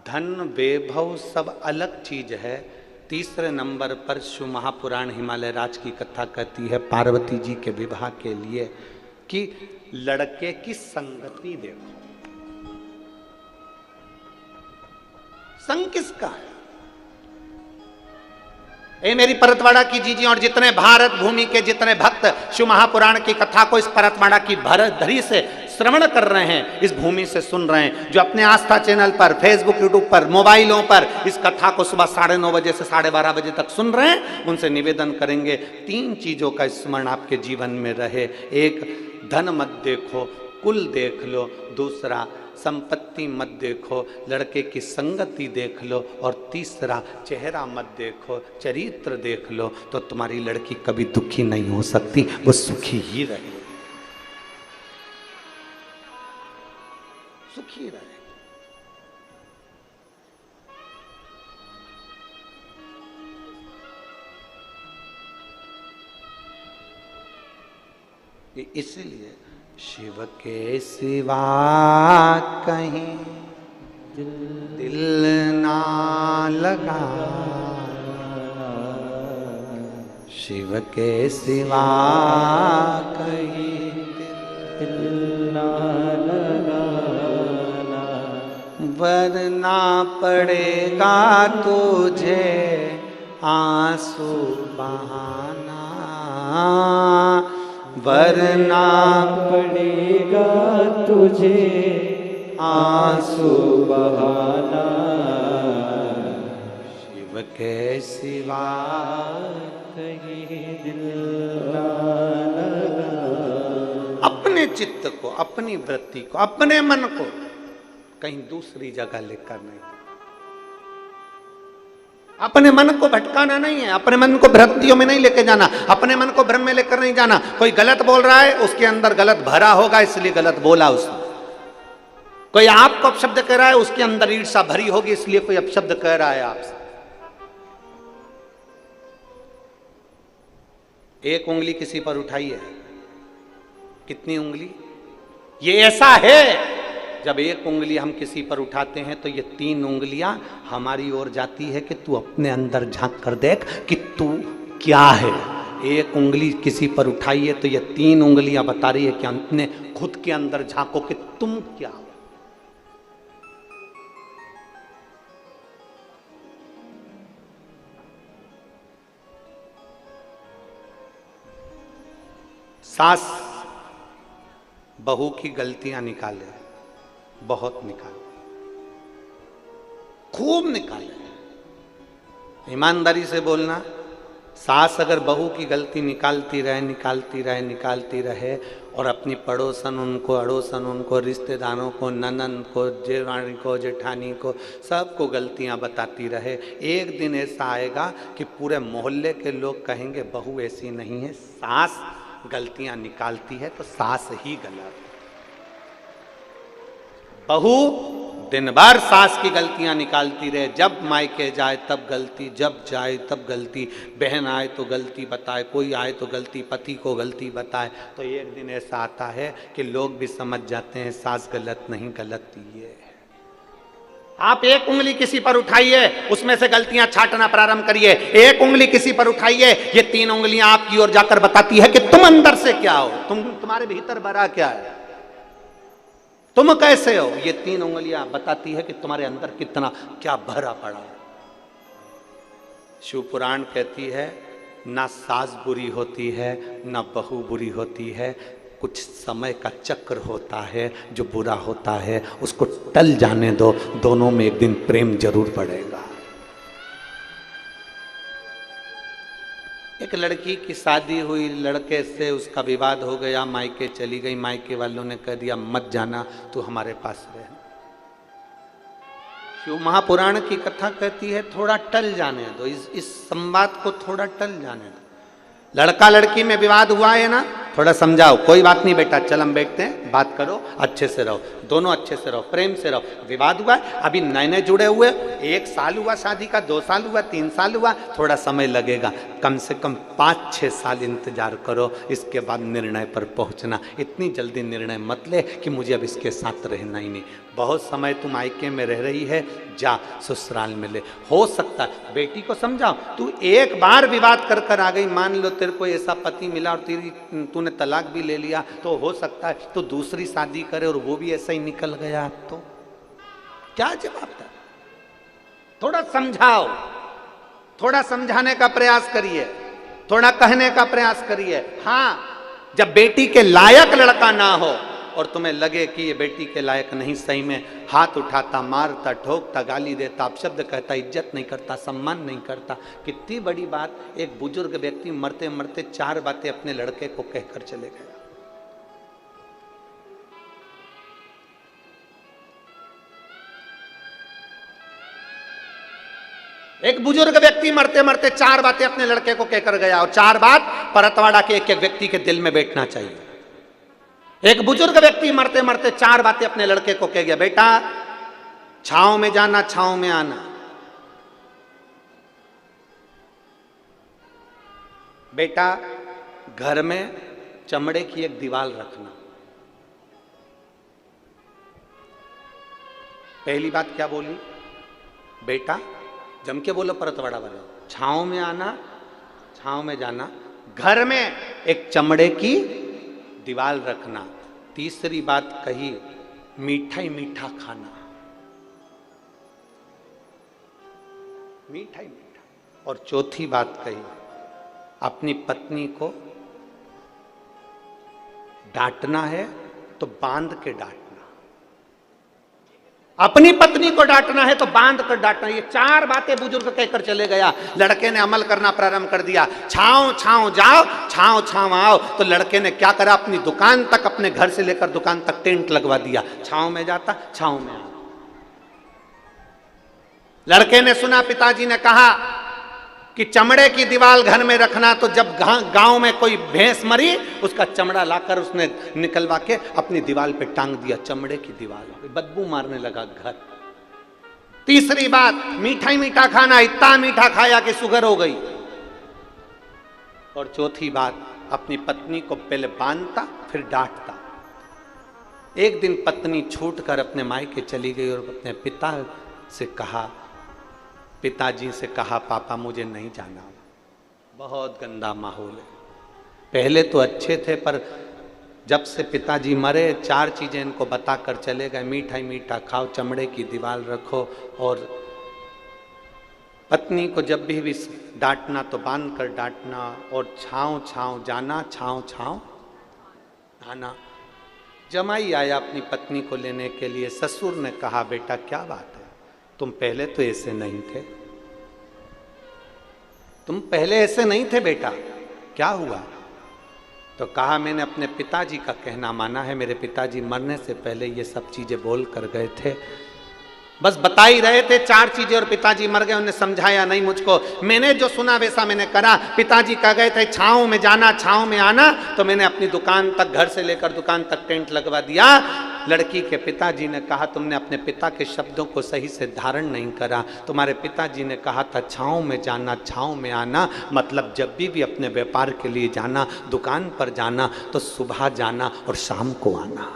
धन वैभव सब अलग चीज है। तीसरे नंबर पर शिव महापुराण हिमालय राज की कथा कहती है पार्वती जी के विवाह के लिए कि लड़के की संगति देखो, संग किसका है। ए मेरी परतवाड़ा की जीजी और जितने भारत भूमि के जितने भक्त शिव महापुराण की कथा को इस परतवाड़ा की धरी से श्रवण कर रहे हैं, इस भूमि से सुन रहे हैं, जो अपने आस्था चैनल पर, फेसबुक, यूट्यूब पर, मोबाइलों पर इस कथा को सुबह 9:30 बजे से 12:30 बजे तक सुन रहे हैं, उनसे निवेदन करेंगे 3 चीजों का स्मरण आपके जीवन में रहे। एक, धन मत देखो, कुल देख लो। दूसरा, संपत्ति मत देखो, लड़के की संगति देख लो। और तीसरा, चेहरा मत देखो, चरित्र देख लो, तो तुम्हारी लड़की कभी दुखी नहीं हो सकती, वो सुखी ही रहेगी, सुखी रहेगी। इसलिए शिव के सिवा कहीं दिल ना लगा, शिव के सिवा कहीं दिल ना लगाना, वरना पड़ेगा तुझे आंसू बहाना, वरना पड़ेगा तुझे आंसू बहाना, शिव के सिवा कहीं दिल ना लगा। अपने चित्त को, अपनी वृत्ति को, अपने मन को कहीं दूसरी जगह लेकर नहीं, अपने मन को भटकाना नहीं है, अपने मन को भ्रांतियों में नहीं लेके जाना, अपने मन को भ्रम में लेकर नहीं जाना। कोई गलत बोल रहा है, उसके अंदर गलत भरा होगा इसलिए गलत बोला उसने। कोई आपको अपशब्द कह रहा है, उसके अंदर ईर्ष्या भरी होगी इसलिए कोई अपशब्द कह रहा है आपसे। एक उंगली किसी पर उठाई है, कितनी उंगली? ये ऐसा है जब एक उंगली हम किसी पर उठाते हैं तो ये 3 उंगलियां हमारी ओर जाती है कि तू अपने अंदर झांक कर देख कि तू क्या है। एक उंगली किसी पर उठाई है तो ये 3 उंगलियां बता रही है कि अपने खुद के अंदर झांको कि तुम क्या हो। सास बहू की गलतियां निकाले, बहुत निकाले, खूब निकाले। ईमानदारी से बोलना, सास अगर बहू की गलती निकालती रहे और अपनी पड़ोसन उनको, अड़ोसन उनको, रिश्तेदारों को, ननंद को, जेठानी को, जेठानी को, सबको गलतियां बताती रहे, एक दिन ऐसा आएगा कि पूरे मोहल्ले के लोग कहेंगे बहू ऐसी नहीं है, सास गलतियां निकालती है तो सास ही गलत। बहू दिन भर सास की गलतियां निकालती रहे, जब मायके जाए तब गलती, जब जाए तब गलती, बहन आए तो गलती बताए, कोई आए तो गलती, पति को गलती बताए। तो एक दिन ऐसा आता है कि लोग भी समझ जाते हैं सास गलत नहीं, गलत ये है। आप एक उंगली किसी पर उठाइए, उसमें से गलतियां छांटना प्रारंभ करिए। एक उंगली किसी पर उठाइए, ये 3 उंगलियां आपकी ओर जाकर बताती है कि तुम अंदर से क्या हो, तुम्हारे भीतर भरा क्या है, तुम कैसे हो। ये 3 उंगलियां बताती है कि तुम्हारे अंदर कितना क्या भरा पड़ा है। शिव पुराण कहती है ना सास बुरी होती है ना बहू बुरी होती है, कुछ समय का चक्र होता है जो बुरा होता है, उसको टल जाने दो, दोनों में एक दिन प्रेम जरूर बढ़ेगा। एक लड़की की शादी हुई, लड़के से उसका विवाद हो गया, मायके चली गई, मायके वालों ने कह दिया मत जाना, तू हमारे पास रह। शिव महापुराण की कथा कहती है थोड़ा टल जाने दो, इस संवाद को थोड़ा टल जाने दो। लड़का लड़की में विवाद हुआ है ना, थोड़ा समझाओ। कोई बात नहीं बेटा, चल हम बैठते हैं, बात करो, अच्छे से रहो, दोनों अच्छे से रहो, प्रेम से रहो। विवाद हुआ है, अभी नए नए जुड़े हुए, 1 साल हुआ शादी का, 2 साल हुआ, 3 साल हुआ, थोड़ा समय लगेगा, कम से कम 5-6 साल इंतजार करो, इसके बाद निर्णय पर पहुंचना। इतनी जल्दी निर्णय मत ले कि मुझे अब इसके साथ रहना ही नहीं। बहुत समय तुम मायके में रह रही है, जा ससुराल में ले। हो सकता है बेटी को समझाओ, तू एक बार विवाद कर कर आ गई, मान लो तेरे को ऐसा पति मिला और तूने तलाक भी ले लिया, तो हो सकता है तो दूसरी शादी करे और वो भी ऐसा ही निकल गया, तो क्या जवाब था? थोड़ा समझाओ, थोड़ा समझाने का प्रयास करिए, थोड़ा कहने का प्रयास करिए। हाँ, जब बेटी के लायक लड़का ना हो और तुम्हें लगे कि ये बेटी के लायक नहीं, सही में हाथ उठाता, मारता, ठोकता, गाली देता, अपशब्द कहता, इज्जत नहीं करता, सम्मान नहीं करता। कितनी बड़ी बात, एक बुजुर्ग व्यक्ति मरते मरते 4 बातें अपने लड़के को कहकर चले गए। एक बुजुर्ग व्यक्ति मरते मरते 4 बातें अपने लड़के को कहकर गया, और 4 बात परतवाड़ा के एक एक व्यक्ति के दिल में बैठना चाहिए। एक बुजुर्ग व्यक्ति मरते मरते 4 बातें अपने लड़के को कह गया, बेटा छांव में जाना, छांव में आना। बेटा घर में चमड़े की एक दीवार रखना। पहली बात क्या बोली? बेटा जम के बोलो परतवाड़ा वाले, छांव में आना, छांव में जाना, घर में एक चमड़े की दीवार रखना। तीसरी बात कही, मीठा ही मीठा खाना, मीठा ही मीठा। और चौथी बात कही, अपनी पत्नी को डांटना है तो बांध के डांटना। अपनी पत्नी को डांटना है तो बांध कर डांटना। ये 4 बातें बुजुर्ग कहकर चले गया। लड़के ने अमल करना प्रारंभ कर दिया। छांव छांव जाओ, छांव छांव आओ। तो लड़के ने क्या करा, अपनी दुकान तक, अपने घर से लेकर दुकान तक टेंट लगवा दिया। छांव में जाता, छांव में आता। लड़के ने सुना पिताजी ने कहा कि चमड़े की दीवार घर में रखना, तो जब गांव में कोई भैंस मरी, उसका चमड़ा लाकर उसने निकलवा के अपनी दीवार पे टांग दिया। चमड़े की दीवार, बदबू मारने लगा घर। तीसरी बात, मीठा ही मीठा खाना, इतना मीठा खाया कि शुगर हो गई। और चौथी बात, अपनी पत्नी को पहले बांधता फिर डांटता। एक दिन पत्नी छूटकर अपने मायके चली गई और अपने पिता से कहा, पिताजी से कहा, पापा मुझे नहीं जाना, बहुत गंदा माहौल है। पहले तो अच्छे थे, पर जब से पिताजी मरे 4 चीजें इनको बताकर चले गए, मीठा ही मीठा खाओ, चमड़े की दीवार रखो, और पत्नी को जब भी डांटना तो बांध कर डांटना, और छाँव छाँव जाना, छाँव छाँव आना। जमाई आया अपनी पत्नी को लेने के लिए। ससुर ने कहा, बेटा क्या बात है, तुम पहले तो ऐसे नहीं थे, तुम पहले ऐसे नहीं थे बेटा, क्या हुआ? तो कहा, मैंने अपने पिताजी का कहना माना है। मेरे पिताजी मरने से पहले ये सब चीजें बोल कर गए थे, बस बता ही रहे थे 4 चीजें, और पिताजी मर गए, उन्हें समझाया नहीं मुझको। मैंने जो सुना वैसा मैंने करा। पिताजी कह गए थे छाँव में जाना, छाँव में आना, तो मैंने अपनी दुकान तक, घर से लेकर दुकान तक टेंट लगवा दिया। लड़की के पिताजी ने कहा, तुमने अपने पिता के शब्दों को सही से धारण नहीं करा। तुम्हारे पिताजी ने कहा था छाँव में जाना, छाँव में आना, मतलब जब भी अपने व्यापार के लिए जाना, दुकान पर जाना, तो सुबह जाना और शाम को आना।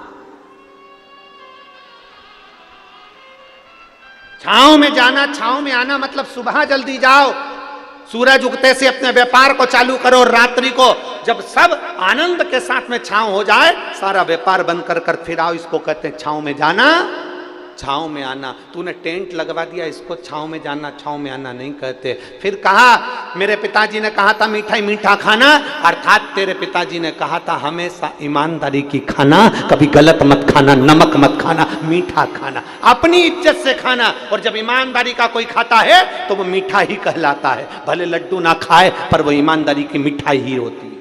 छाँव में जाना, छाँव में आना, मतलब सुबह जल्दी जाओ, सूरज उगते से अपने व्यापार को चालू करो, और रात्रि को जब सब आनंद के साथ में छाँव हो जाए, सारा व्यापार बंद कर कर फिर आओ। इसको कहते हैं छाँव में जाना, छाँव में आना। तूने टेंट लगवा दिया, इसको छाँव में जाना, छाँव में आना नहीं कहते। फिर कहा, मेरे पिताजी ने कहा था मीठा ही मीठा खाना, अर्थात तेरे पिताजी ने कहा था हमेशा ईमानदारी की खाना, कभी गलत मत खाना, नमक मत खाना, मीठा खाना, अपनी इज्जत से खाना। और जब ईमानदारी का कोई खाता है तो वो मीठा ही कहलाता है, भले लड्डू ना खाए पर वो ईमानदारी की मिठाई ही होती है।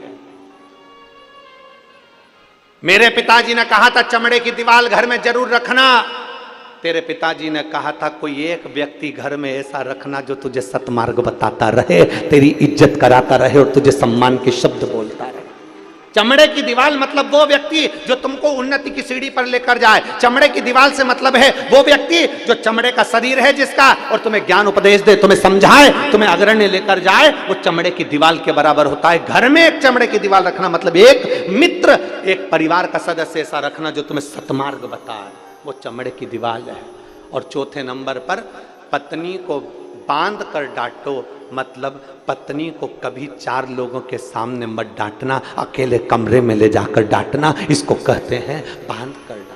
मेरे पिताजी ने कहा था चमड़े की दीवार घर में जरूर रखना। तेरे पिताजी ने कहा था कोई एक व्यक्ति घर में ऐसा रखना जो तुझे सतमार्ग बताता रहे, तेरी इज्जत कराता रहे और तुझे सम्मान के शब्द बोलता रहे। चमड़े की दीवार मतलब वो व्यक्ति जो तुमको उन्नति की सीढ़ी पर लेकर जाए। चमड़े की दीवार से मतलब है वो व्यक्ति जो चमड़े का शरीर है जिसका, और तुम्हें ज्ञान उपदेश दे, तुम्हें समझाए, तुम्हें अग्रण्य लेकर जाए, वो चमड़े की दीवार के बराबर होता है। घर में एक चमड़े की दीवार रखना मतलब एक मित्र, एक परिवार का सदस्य ऐसा रखना जो तुम्हें सतमार्ग बताए, वो चमड़े की दीवार है। और चौथे नंबर पर पत्नी को बांध कर डांटो मतलब पत्नी को कभी 4 लोगों के सामने मत डांटना, अकेले कमरे में ले जाकर डांटना, इसको कहते हैं बांध कर डांटना।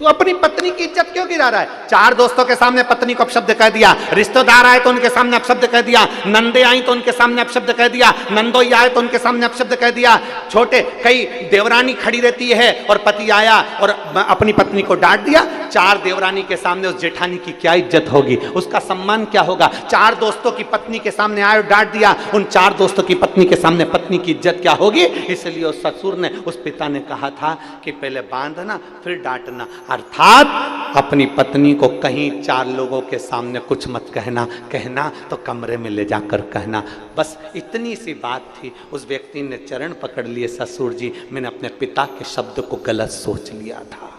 तू अपनी पत्नी की इज्जत क्यों गिरा रहा है? 4 दोस्तों के सामने पत्नी को अपशब्द कह दिया, रिश्तेदार आए तो उनके सामने अपशब्द कह दिया, नंदे आई तो उनके सामने अपशब्द कह दिया, नंदोई आए तो उनके सामने अपशब्द कह दिया, छोटे कई देवरानी खड़ी रहती है और पति आया और अपनी पत्नी को डांट दिया। 4 देवरानी के सामने उस जेठानी की क्या इज्जत होगी, उसका सम्मान क्या होगा? 4 दोस्तों की पत्नी के सामने आए और डांट दिया, उन 4 दोस्तों की पत्नी के सामने पत्नी की इज्जत क्या होगी? इसलिए उस ससुर ने, उस पिता ने कहा था कि पहले बांधना फिर डांटना, अर्थात अपनी पत्नी को कहीं 4 लोगों के सामने कुछ मत कहना, कहना तो कमरे में ले जाकर कहना। बस इतनी सी बात थी। उस व्यक्ति ने चरण पकड़ लिए, ससुर जी मैंने अपने पिता के शब्द को गलत सोच लिया था,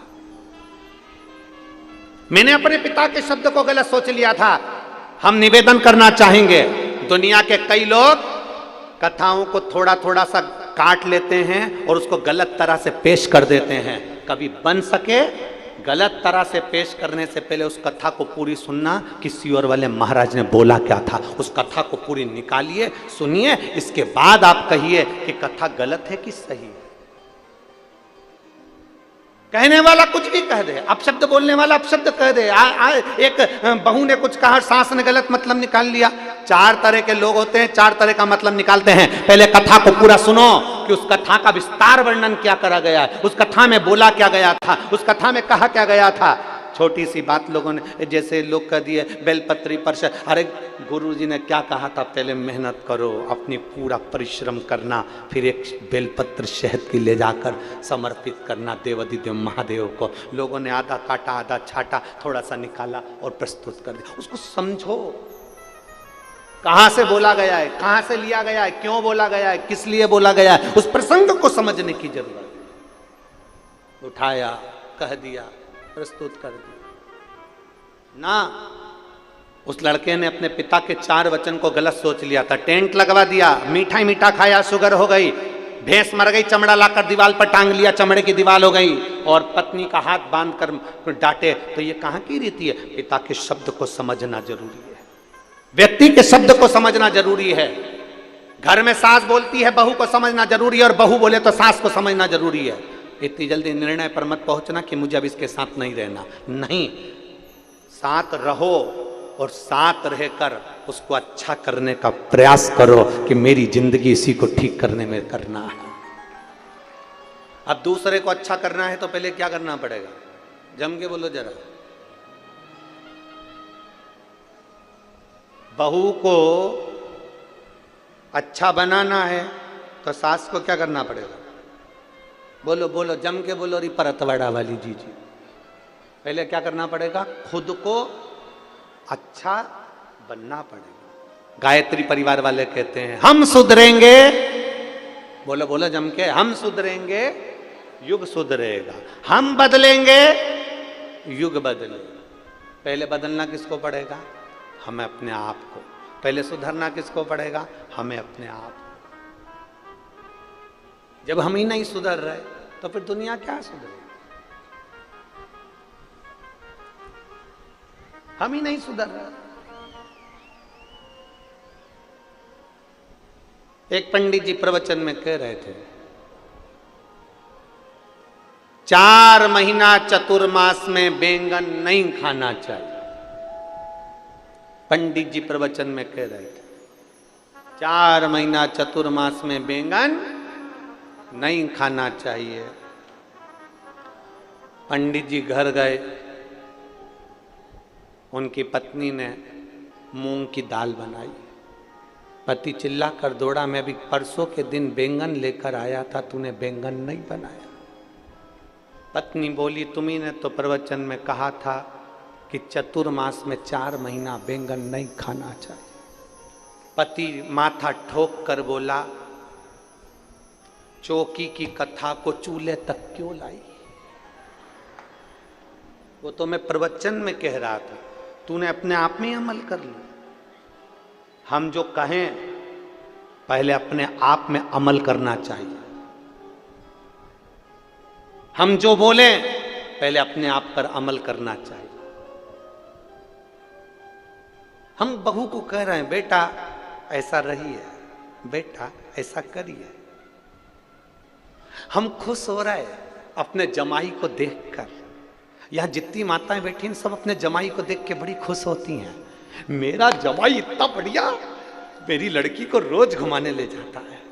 मैंने अपने पिता के शब्द को गलत सोच लिया था। हम निवेदन करना चाहेंगे, दुनिया के कई लोग कथाओं को थोड़ा थोड़ा सा काट लेते हैं और उसको गलत तरह से पेश कर देते हैं। कभी बन सके गलत तरह से पेश करने से पहले उस कथा को पूरी सुनना कि सियोर वाले महाराज ने बोला क्या था, उस कथा को पूरी निकालिए, सुनिए, इसके बाद आप कहिए कि कथा गलत है कि सही है। कहने वाला कुछ भी कह दे, अपशब्द बोलने वाला अपशब्द कह दे। एक बहू ने कुछ कहा, सास ने गलत मतलब निकाल लिया। 4 तरह के लोग होते हैं, 4 तरह का मतलब निकालते हैं। पहले कथा को पूरा सुनो कि उस कथा का विस्तार वर्णन क्या करा गया है, उस कथा में बोला क्या गया था, उस कथा में कहा क्या गया था। छोटी सी बात लोगों ने, जैसे लोग कह दिए बेलपत्री पर, अरे गुरुजी ने क्या कहा था, पहले मेहनत करो, अपनी पूरा परिश्रम करना, फिर एक बेलपत्र शहद की ले जाकर समर्पित करना देवाधिदेव महादेव को। लोगों ने आधा काटा, आधा छाटा, थोड़ा सा निकाला और प्रस्तुत कर दिया। उसको समझो कहां से बोला गया है, कहां से लिया गया है, क्यों बोला गया है, किस लिए बोला गया है, उस प्रसंग को समझने की जरूरत है। उठाया, कह दिया, प्रस्तुत कर दिया ना। उस लड़के ने अपने पिता के 4 वचन को गलत सोच लिया था, टेंट लगवा दिया, मीठा ही मीठा खाया, शुगर हो गई, भैंस मर गई, चमड़ा लाकर दीवार पर टांग लिया, चमड़े की दीवार हो गई, और पत्नी का हाथ बांध कर डांटे। तो ये कहां की रीति है? पिता के शब्द को समझना जरूरी है, व्यक्ति के शब्द को समझना जरूरी है। घर में सास बोलती है, बहू को समझना जरूरी है, और बहू बोले तो सास को समझना जरूरी है। इतनी जल्दी निर्णय पर मत पहुंचना कि मुझे अब इसके साथ नहीं रहना, नहीं, साथ रहो और साथ रहकर उसको अच्छा करने का प्रयास करो कि मेरी जिंदगी इसी को ठीक करने में करना है। अब दूसरे को अच्छा करना है तो पहले क्या करना पड़ेगा? जम के बोलो जरा। बहू को अच्छा बनाना है तो सास को क्या करना पड़ेगा? बोलो बोलो, जम के बोलो री परतवाड़ा वाली जी। पहले क्या करना पड़ेगा? खुद को अच्छा बनना पड़ेगा। गायत्री परिवार वाले कहते हैं हम सुधरेंगे, बोलो बोलो जम के, हम सुधरेंगे युग सुधरेगा, हम बदलेंगे युग बदलेगा। पहले बदलना किसको पड़ेगा? हमें अपने आप को। पहले सुधरना किसको पड़ेगा? हमें अपने आप। जब हम ही नहीं सुधर रहे तो फिर दुनिया क्या सुधरेगी? हम ही नहीं सुधर रहे। एक पंडित जी प्रवचन में कह रहे थे 4 महीना चतुर्मास में बैंगन नहीं खाना चाहिए। पंडित जी प्रवचन में कह रहे थे 4 महीना चतुर्मास में बैंगन नहीं खाना चाहिए। पंडित जी घर गए, उनकी पत्नी ने मूंग की दाल बनाई। पति चिल्ला कर दौड़ा, मैं अभी परसों के दिन बैंगन लेकर आया था, तूने बैंगन नहीं बनाया। पत्नी बोली तुम्ही ने तो प्रवचन में कहा था कि चतुर्मास में 4 महीना बैंगन नहीं खाना चाहिए। पति माथा ठोक कर बोला चौकी की कथा को चूल्हे तक क्यों लाई? वो तो मैं प्रवचन में कह रहा था, तूने अपने आप में अमल कर लो। हम जो कहें पहले अपने आप में अमल करना चाहिए। हम जो बोलें पहले अपने आप पर अमल करना चाहिए। हम बहू को कह रहे हैं बेटा ऐसा रहिए, बेटा ऐसा करिए। हम खुश हो रहे हैं अपने जमाई को देखकर। यहां जितनी माताएं बैठी हैं सब अपने जमाई को देख के बड़ी खुश होती हैं। मेरा जमाई इतना बढ़िया, मेरी लड़की को रोज घुमाने ले जाता है।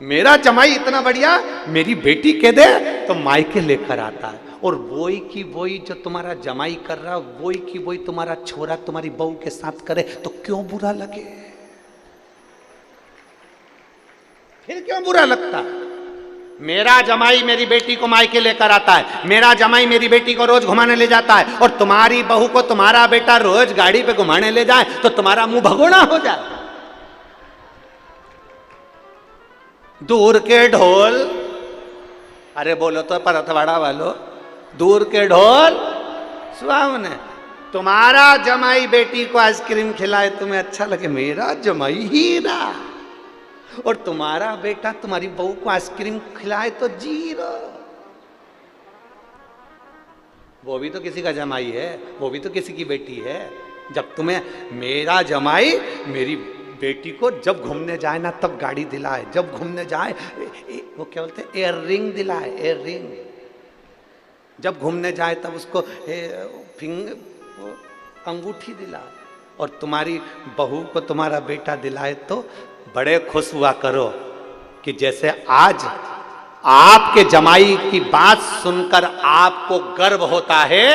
मेरा जमाई इतना बढ़िया, मेरी बेटी कह दे तो मायके लेकर आता है। और वही की वही जो तुम्हारा जमाई कर रहा, वही की वही तुम्हारा छोरा तुम्हारी बहू के साथ करे तो क्यों बुरा लगे? फिर क्यों बुरा लगता? मेरा जमाई मेरी बेटी को मायके लेकर आता है, मेरा जमाई मेरी बेटी को रोज घुमाने ले जाता है, और तुम्हारी बहू को तुम्हारा बेटा रोज गाड़ी पे घुमाने ले जाए तो तुम्हारा मुंह भगोड़ा हो जाए। दूर के ढोल, अरे बोलो तो परथवाड़ा वालों, दूर के ढोल सुहावने। तुम्हारा जमाई बेटी को आइसक्रीम खिलाए तुम्हें अच्छा लगे, मेरा जमाई हीरा। और तुम्हारा बेटा तुम्हारी बहू को आइसक्रीम खिलाए तो जीरो। वो भी तो किसी का जमाई है, वो भी तो किसी की बेटी है। जब तुम्हें मेरा जमाई मेरी बेटी को जब घूमने जाए ना तब गाड़ी दिलाए, जब घूमने जाए वो क्या बोलते हैं एयर रिंग दिलाए, एयर रिंग। जब घूमने जाए तब उसको अंगूठी दिलाए। और तुम्हारी बहू को तुम्हारा बेटा दिलाए तो बड़े खुश हुआ करो कि जैसे आज आपके जमाई की बात सुनकर आपको गर्व होता है,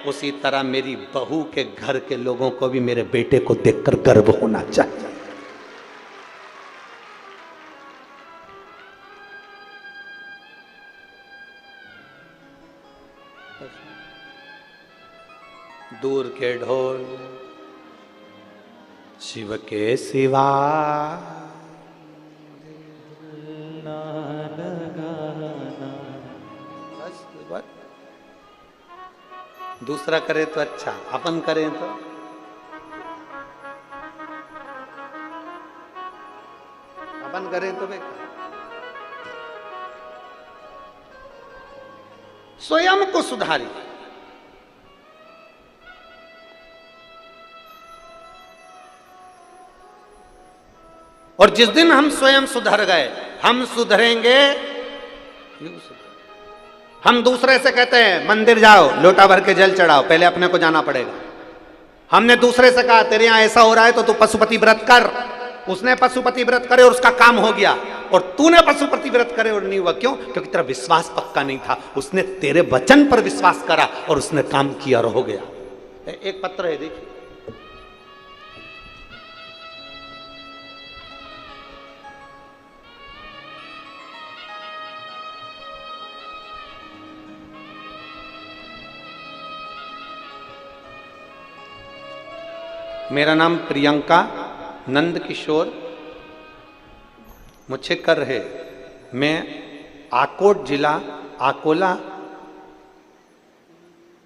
उसी तरह मेरी बहू के घर के लोगों को भी मेरे बेटे को देखकर गर्व होना चाहिए। दूर के ढोल शिव के सिवा बस दूसरा करे तो अच्छा, अपन करें तो अपन करें तो बेकार। स्वयं को सुधारिए। और जिस दिन हम स्वयं सुधर गए, हम सुधरेंगे। हम दूसरे से कहते हैं मंदिर जाओ लोटा भर के जल चढ़ाओ, पहले अपने को जाना पड़ेगा। हमने दूसरे से कहा तेरे यहां ऐसा हो रहा है तो तू पशुपति व्रत कर, उसने पशुपति व्रत करे और उसका काम हो गया, और तूने पशुपति व्रत करे और नहीं हुआ। क्यों? क्योंकि तेरा विश्वास पक्का नहीं था। उसने तेरे वचन पर विश्वास करा और उसने काम किया और हो गया। एक पत्र है देखिए, मेरा नाम प्रियंका नंद किशोर मुच्छेकर है। मैं आकोट जिला अकोला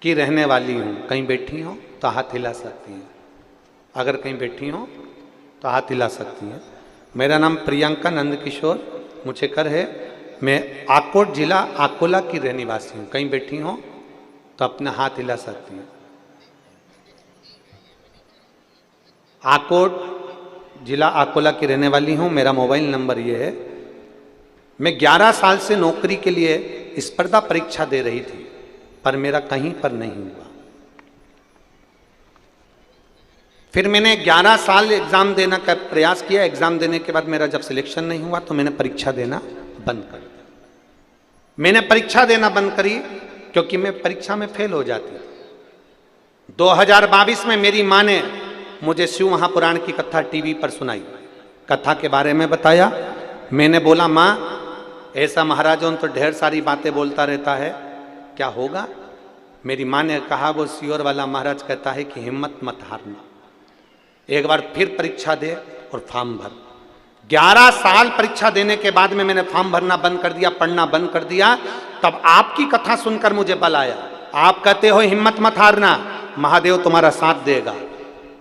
की रहने वाली हूँ। कहीं बैठी हो तो हाथ हिला सकती हैं, अगर कहीं बैठी हो तो हाथ हिला सकती हैं। मेरा नाम प्रियंका नंद किशोर मुच्छेकर है। मैं आकोट जिला अकोला की रहने वासी हूँ। कहीं बैठी हो तो अपना हाथ हिला सकती हैं। आकोट जिला अकोला की रहने वाली हूँ। मेरा मोबाइल नंबर ये है। मैं 11 साल से नौकरी के लिए स्पर्धा परीक्षा दे रही थी, पर मेरा कहीं पर नहीं हुआ। फिर मैंने 11 साल एग्जाम देना का प्रयास किया। एग्जाम देने के बाद मेरा जब सिलेक्शन नहीं हुआ तो मैंने परीक्षा देना बंद कर दिया। मैंने परीक्षा देना बंद करी क्योंकि मैं परीक्षा में फेल हो जाती। 2022 में मेरी माँ ने मुझे शिव महापुराण की कथा टीवी पर सुनाई, कथा के बारे में बताया। मैंने बोला माँ ऐसा महाराजों तो ढेर सारी बातें बोलता रहता है, क्या होगा? मेरी माँ ने कहा वो सियोर वाला महाराज कहता है कि हिम्मत मत हारना, एक बार फिर परीक्षा दे और फॉर्म भर। 11 साल परीक्षा देने के बाद में मैंने फॉर्म भरना बंद कर दिया, पढ़ना बंद कर दिया, तब आपकी कथा सुनकर मुझे बल आया। आप कहते हो हिम्मत मत हारना, महादेव तुम्हारा साथ देगा।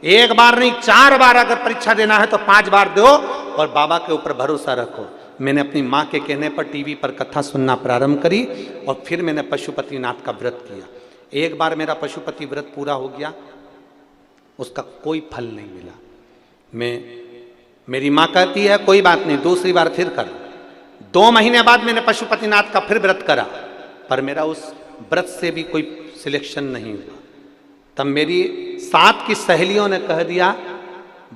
एक बार नहीं 4 बार अगर परीक्षा देना है तो 5 बार दो और बाबा के ऊपर भरोसा रखो। मैंने अपनी माँ के कहने पर टीवी पर कथा सुनना प्रारंभ करी और फिर मैंने पशुपतिनाथ का व्रत किया। एक बार मेरा पशुपति व्रत पूरा हो गया, उसका कोई फल नहीं मिला। मेरी माँ कहती है कोई बात नहीं, दूसरी बार फिर कर। 2 महीने बाद मैंने पशुपतिनाथ का फिर व्रत करा, पर मेरा उस व्रत से भी कोई सिलेक्शन नहीं हुआ। तब मेरी साथ की सहेलियों ने कह दिया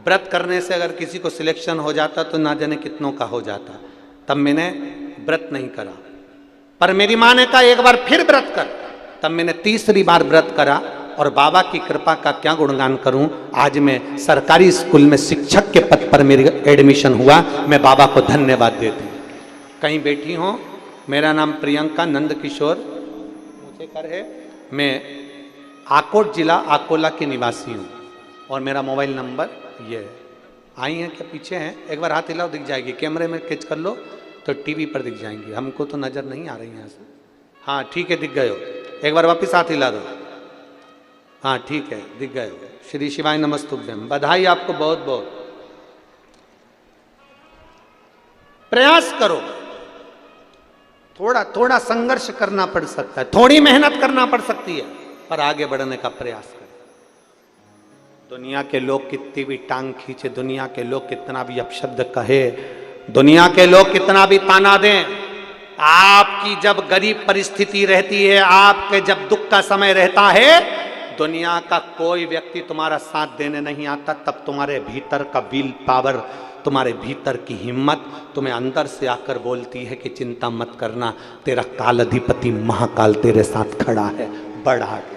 व्रत करने से अगर किसी को सिलेक्शन हो जाता तो ना जाने कितनों का हो जाता। तब मैंने व्रत नहीं करा, पर मेरी माँ ने कहा एक बार फिर व्रत कर। तब मैंने तीसरी बार व्रत करा और बाबा की कृपा का क्या गुणगान करूं, आज मैं सरकारी स्कूल में शिक्षक के पद पर मेरी एडमिशन हुआ। मैं बाबा को धन्यवाद देती हूँ। कहीं बैठी हो, मेरा नाम प्रियंका नंद किशोर मुझे कर है, मैं आकोट जिला अकोला की निवासी हूँ और मेरा मोबाइल नंबर ये है। आई हैं क्या पीछे हैं? एक बार हाथ हिलाओ, दिख जाएगी। कैमरे में कैच कर लो तो टीवी पर दिख जाएंगी, हमको तो नज़र नहीं आ रही यहाँ से। हाँ ठीक है, दिख गए हो। एक बार वापिस हाथ हिला दो। हाँ ठीक है, दिख गए हो। श्री शिवाय नमस्तुभ्यम। बधाई आपको बहुत बहुत। प्रयास करो, थोड़ा थोड़ा संघर्ष करना पड़ सकता है, थोड़ी मेहनत करना पड़ सकती है, पर आगे बढ़ने का प्रयास करें। दुनिया के लोग कितनी भी टांग खींचे, दुनिया के लोग कितना भी अपशब्द कहे, दुनिया के लोग कितना भी ताना दें, आपकी जब गरीब परिस्थिति रहती है, आपके जब दुख का समय रहता है, दुनिया का कोई व्यक्ति तुम्हारा साथ देने नहीं आता। तब तुम्हारे भीतर का विल पावर, तुम्हारे भीतर की हिम्मत तुम्हें अंदर से आकर बोलती है कि चिंता मत करना, तेरा काल अधिपति महाकाल तेरे साथ खड़ा है, बढ़ आगे।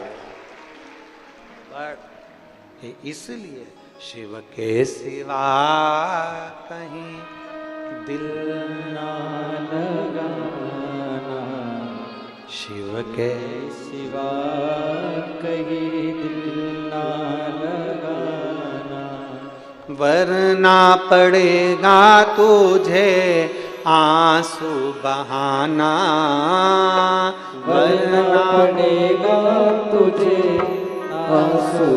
इसलिए शिव के सिवा कहीं दिल ना लगाना, शिव के सिवा कहीं दिल ना लगाना, वरना पड़ेगा तुझे आंसू बहाना, वरना पड़ेगा तुझे आंसू।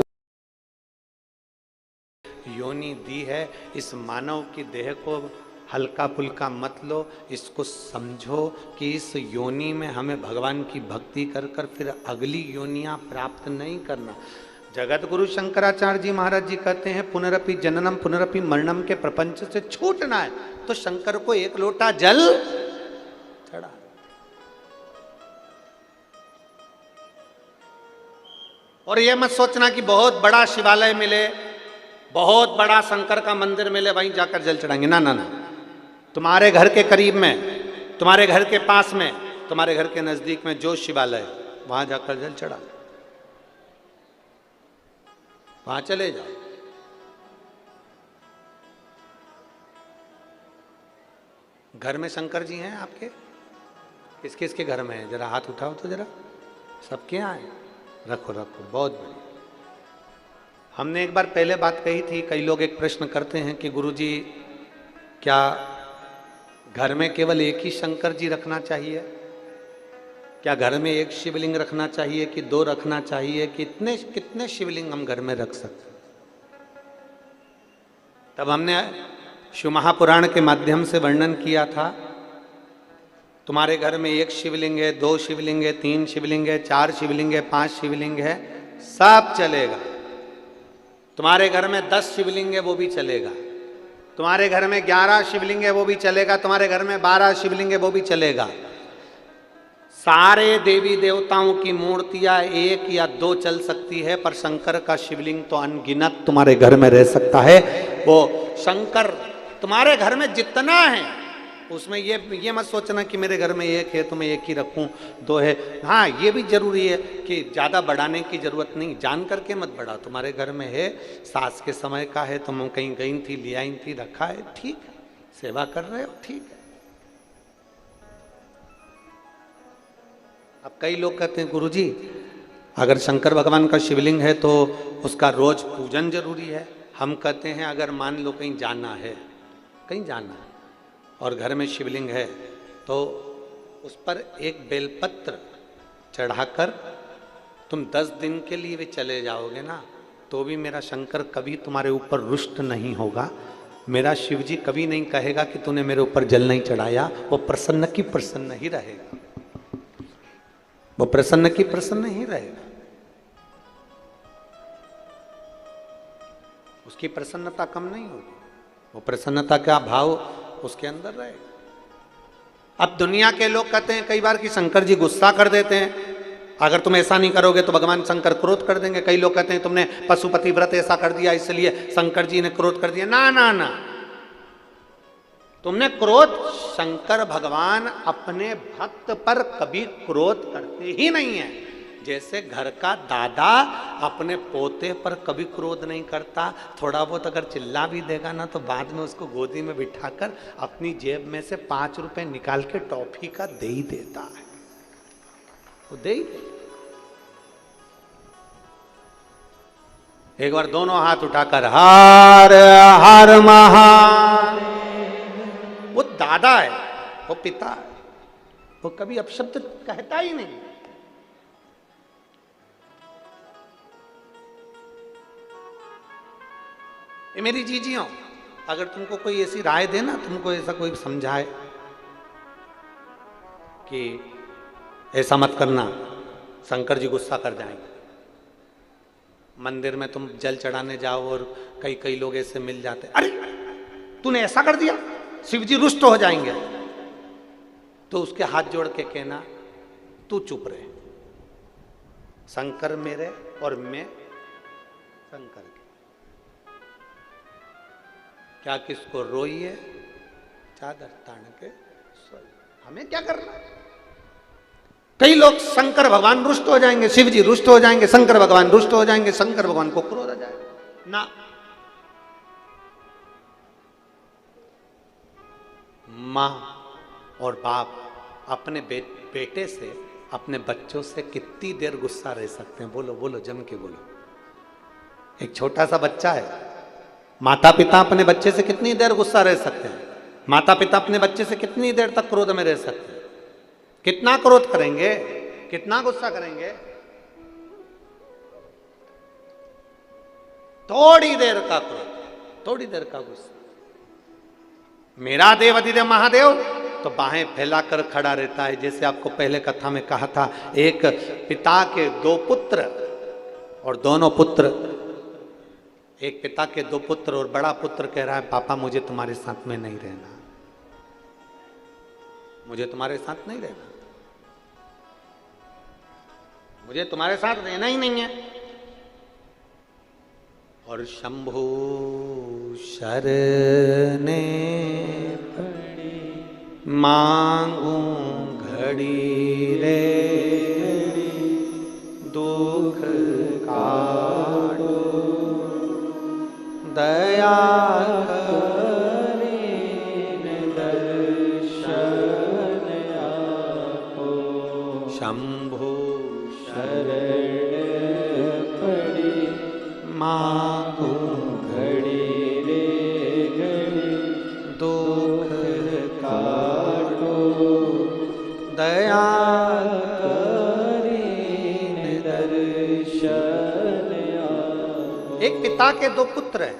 योनि दी है, इस मानव की देह को हल्का फुल्का मत लो, इसको समझो कि इस योनि में हमें भगवान की भक्ति कर कर फिर अगली योनियां प्राप्त नहीं करना। जगत गुरु शंकराचार्य जी महाराज जी कहते हैं पुनरपि जननम पुनरपि मरणम के प्रपंच से छूटना है तो शंकर को 1 लोटा जल चढ़ा। और यह मत सोचना कि बहुत बड़ा शिवालय मिले, बहुत बड़ा शंकर का मंदिर मिले, वहीं जाकर जल चढ़ाएंगे। ना ना ना, तुम्हारे घर के करीब में, तुम्हारे घर के पास में, तुम्हारे घर के नजदीक में जो शिवालय वहां जाकर जल चढ़ा, वहां चले जाओ। घर में शंकर जी हैं आपके? किस किस के घर में है? जरा हाथ उठाओ तो जरा। सबके यहाँ है? रखो रखो, बहुत बढ़िया। हमने एक बार पहले बात कही थी, कई लोग एक प्रश्न करते हैं कि गुरुजी क्या घर में केवल एक ही शंकर जी रखना चाहिए? क्या घर में एक शिवलिंग रखना चाहिए कि 2 रखना चाहिए? कितने शिवलिंग हम घर में रख सकते? तब हमने शिव महापुराण के माध्यम से वर्णन किया था, तुम्हारे घर में 1 शिवलिंग है, 2 शिवलिंग है, 3 शिवलिंग है, 4 शिवलिंग है, 5 शिवलिंग है, सब चलेगा। तुम्हारे घर में 10 शिवलिंग है, वो भी चलेगा। तुम्हारे घर में 11 शिवलिंग है, वो भी चलेगा। तुम्हारे घर में 12 शिवलिंग है, वो भी चलेगा। सारे देवी देवताओं की मूर्तियां 1 या 2 चल सकती है, पर शंकर का शिवलिंग तो अनगिनत तुम्हारे घर में रह सकता है। वो शंकर तुम्हारे घर में जितना है उसमें ये मत सोचना कि मेरे घर में 1 है तो मैं 1 ही रखूं, 2 है। हाँ, ये भी जरूरी है कि ज़्यादा बढ़ाने की जरूरत नहीं, जान करके मत बढ़ा। तुम्हारे घर में है, सास के समय का है, तुम कहीं गई थी, ले आई थी, रखा है, ठीक है, सेवा कर रहे हो, ठीक है। अब कई लोग कहते हैं गुरुजी अगर शंकर भगवान का शिवलिंग है तो उसका रोज पूजन जरूरी है। हम कहते हैं अगर मान लो कहीं जाना है, कहीं जाना है और घर में शिवलिंग है तो उस पर एक बेलपत्र चढ़ाकर तुम 10 दिन के लिए भी चले जाओगे ना तो भी मेरा शंकर कभी तुम्हारे ऊपर रुष्ट नहीं होगा। मेरा शिव जी कभी नहीं कहेगा कि तूने मेरे ऊपर जल नहीं चढ़ाया। वो प्रसन्न की प्रसन्न ही रहेगा, वो प्रसन्न की प्रसन्न ही रहेगा। उसकी प्रसन्नता कम नहीं होगी, वो प्रसन्नता का भाव उसके अंदर रहेगा। अब दुनिया के लोग कहते हैं कई बार कि शंकर जी गुस्सा कर देते हैं, अगर तुम ऐसा नहीं करोगे तो भगवान शंकर क्रोध कर देंगे। कई लोग कहते हैं तुमने पशुपति व्रत ऐसा कर दिया इसलिए शंकर जी ने क्रोध कर दिया। ना ना ना, तुमने क्रोध, शंकर भगवान अपने भक्त पर कभी क्रोध करते ही नहीं है। जैसे घर का दादा अपने पोते पर कभी क्रोध नहीं करता, थोड़ा बहुत अगर चिल्ला भी देगा ना तो बाद में उसको गोदी में बिठाकर अपनी जेब में से 5 रुपए निकाल के टॉफी का दे ही देता है, वो दे ही देता। एक बार दोनों हाथ उठाकर हर हर महादेव, वो दादा है, वो पिता है, वो कभी अपशब्द कहता ही नहीं। ये मेरी जीजियों, अगर तुमको कोई ऐसी राय दे ना, तुमको ऐसा कोई समझाए कि ऐसा मत करना, शंकर जी गुस्सा कर जाएंगे। मंदिर में तुम जल चढ़ाने जाओ और कई कई लोग ऐसे मिल जाते, अरे तूने ऐसा कर दिया, शिव जी रुष्ट हो जाएंगे। तो उसके हाथ जोड़ के कहना तू चुप रहे, शंकर मेरे और मैं शंकर के, क्या किसको रोइए चादर तान के सोइए, हमें क्या करना। कई लोग शंकर भगवान रुष्ट हो जाएंगे, शिव जी रुष्ट हो जाएंगे, शंकर भगवान रुष्ट हो जाएंगे, शंकर भगवान को क्रोध आ जाएगा। ना, मां और बाप अपने बेटे से, अपने बच्चों से कितनी देर गुस्सा रह सकते हैं? बोलो बोलो, जम के बोलो। एक छोटा सा बच्चा है, माता पिता अपने बच्चे से कितनी देर गुस्सा रह सकते हैं? माता पिता अपने बच्चे से कितनी देर तक क्रोध में रह सकते हैं? कितना क्रोध करेंगे, कितना गुस्सा करेंगे? थोड़ी देर का क्रोध, थोड़ी देर का गुस्सा। मेरा देव अधिदेव महादेव तो बाहें फैलाकर खड़ा रहता है। जैसे आपको पहले कथा में कहा था, एक पिता के 2 पुत्र और दोनों पुत्र, एक पिता के 2 पुत्र और बड़ा पुत्र कह रहा है पापा मुझे तुम्हारे साथ में नहीं रहना, मुझे तुम्हारे साथ नहीं रहना, मुझे तुम्हारे साथ रहना ही नहीं है। और शंभु शरणे मांगू घड़ी रे दुख काटो दया शंभु शरण पड़ी मांगू घड़ी रे घड़ी दुख काटो दया दर्शन। एक पिता के 2 पुत्र हैं।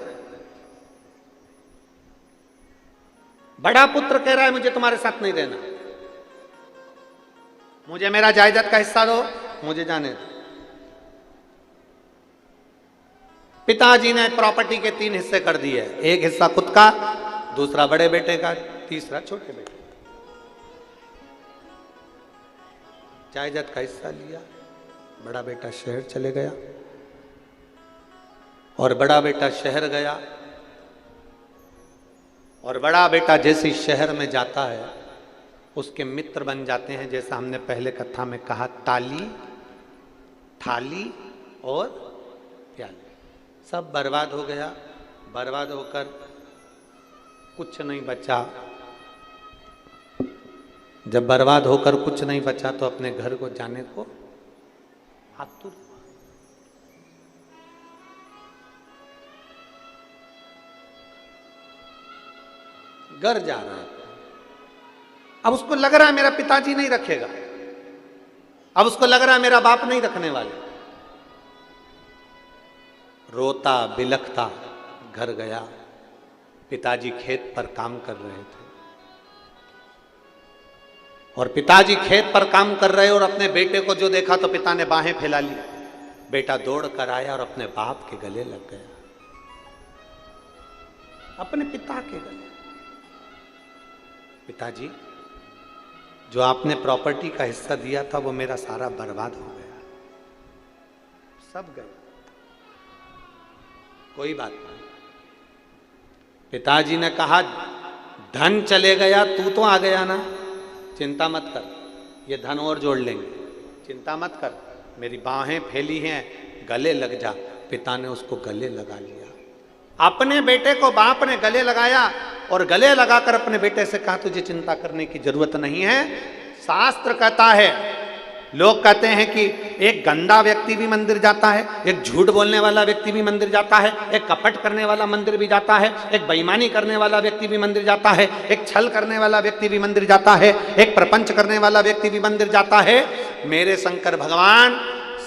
बड़ा पुत्र कह रहा है मुझे तुम्हारे साथ नहीं रहना, मुझे मेरा जायदाद का हिस्सा दो, मुझे जाने दो। पिताजी ने प्रॉपर्टी के 3 हिस्से कर दिए, एक हिस्सा खुद का, दूसरा बड़े बेटे का, तीसरा छोटे बेटे। जायदाद का हिस्सा लिया, बड़ा बेटा शहर चले गया और बड़ा बेटा शहर गया और बड़ा बेटा जैसे ही शहर में जाता है उसके मित्र बन जाते हैं, जैसा हमने पहले कथा में कहा, ताली, थाली और प्याली। सब बर्बाद हो गया। बर्बाद होकर कुछ नहीं बचा। जब बर्बाद होकर कुछ नहीं बचा तो अपने घर को जाने को आतुर। घर जा रहा है। अब उसको लग रहा है मेरा पिताजी नहीं रखेगा, अब उसको लग रहा है मेरा बाप नहीं रखने वाले। रोता बिलखता घर गया। पिताजी खेत पर काम कर रहे थे और पिताजी खेत पर काम कर रहे और अपने बेटे को जो देखा तो पिता ने बाहें फैला ली। बेटा दौड़ कर आया और अपने बाप के गले लग गया, अपने पिता के गले। पिताजी, जो आपने प्रॉपर्टी का हिस्सा दिया था वो मेरा सारा बर्बाद हो गया, सब गए। कोई बात नहीं। पिताजी ने कहा, धन चले गया, तू तो आ गया ना, चिंता मत कर, ये धन और जोड़ लेंगे, चिंता मत कर, मेरी बाहें फैली हैं, गले लग जा। पिता ने उसको गले लगा लिया। अपने बेटे को बाप ने गले लगाया और गले लगाकर अपने बेटे से कहा, तुझे चिंता करने की जरूरत नहीं है। शास्त्र कहता है, लोग कहते हैं कि एक गंदा व्यक्ति भी मंदिर जाता है, एक झूठ बोलने वाला व्यक्ति भी मंदिर जाता है, एक कपट करने वाला मंदिर भी जाता है, एक बेईमानी करने वाला व्यक्ति भी मंदिर जाता है, एक छल करने वाला व्यक्ति भी मंदिर जाता है, एक प्रपंच करने वाला व्यक्ति भी मंदिर जाता है। मेरे शंकर भगवान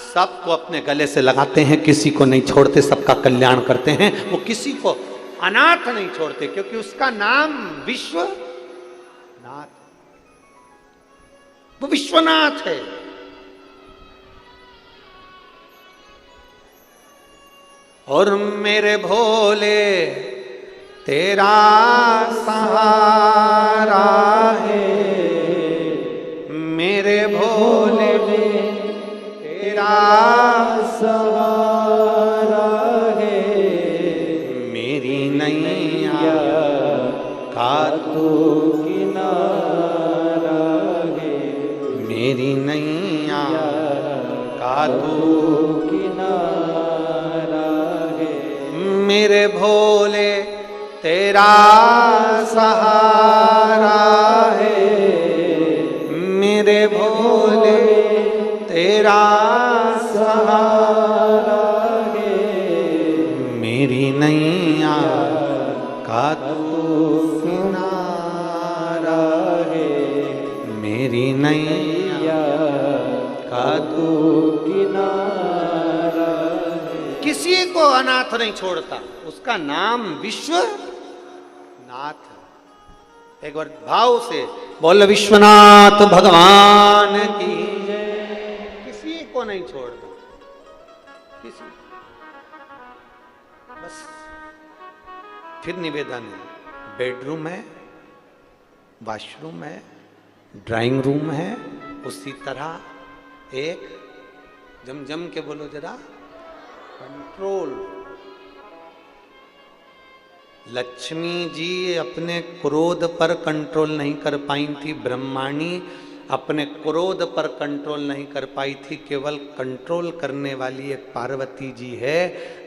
सबको अपने गले से लगाते हैं, किसी को नहीं छोड़ते, सबका कल्याण करते हैं। वो किसी को अनाथ नहीं छोड़ते, क्योंकि उसका नाम विश्वनाथ, वो विश्वनाथ है। और मेरे भोले तेरा सहारा है, मेरे भोले तेरा सहारा है, मेरी नैया का तू किनारा है, मेरी नैया का तू किनारा है, मेरे भोले तेरा सहारा है, मेरे भोले तेरा सहारा है, मेरी नैया का तू किनारा है, मेरी नैया का तू किनारा है। किसी को अनाथ नहीं छोड़ता, उसका नाम विश्वनाथ है। एक बार भाव से बोल, विश्वनाथ भगवान की जय। किसी को नहीं छोड़ता, किसी। बस फिर निवेदन है, बेडरूम है, वॉशरूम है, ड्राइंग रूम है, उसी तरह एक जम के बोलो जरा, कंट्रोल। लक्ष्मी जी अपने क्रोध पर कंट्रोल नहीं कर पाई थी, ब्रह्माणी अपने क्रोध पर कंट्रोल नहीं कर पाई थी। केवल कंट्रोल करने वाली एक पार्वती जी है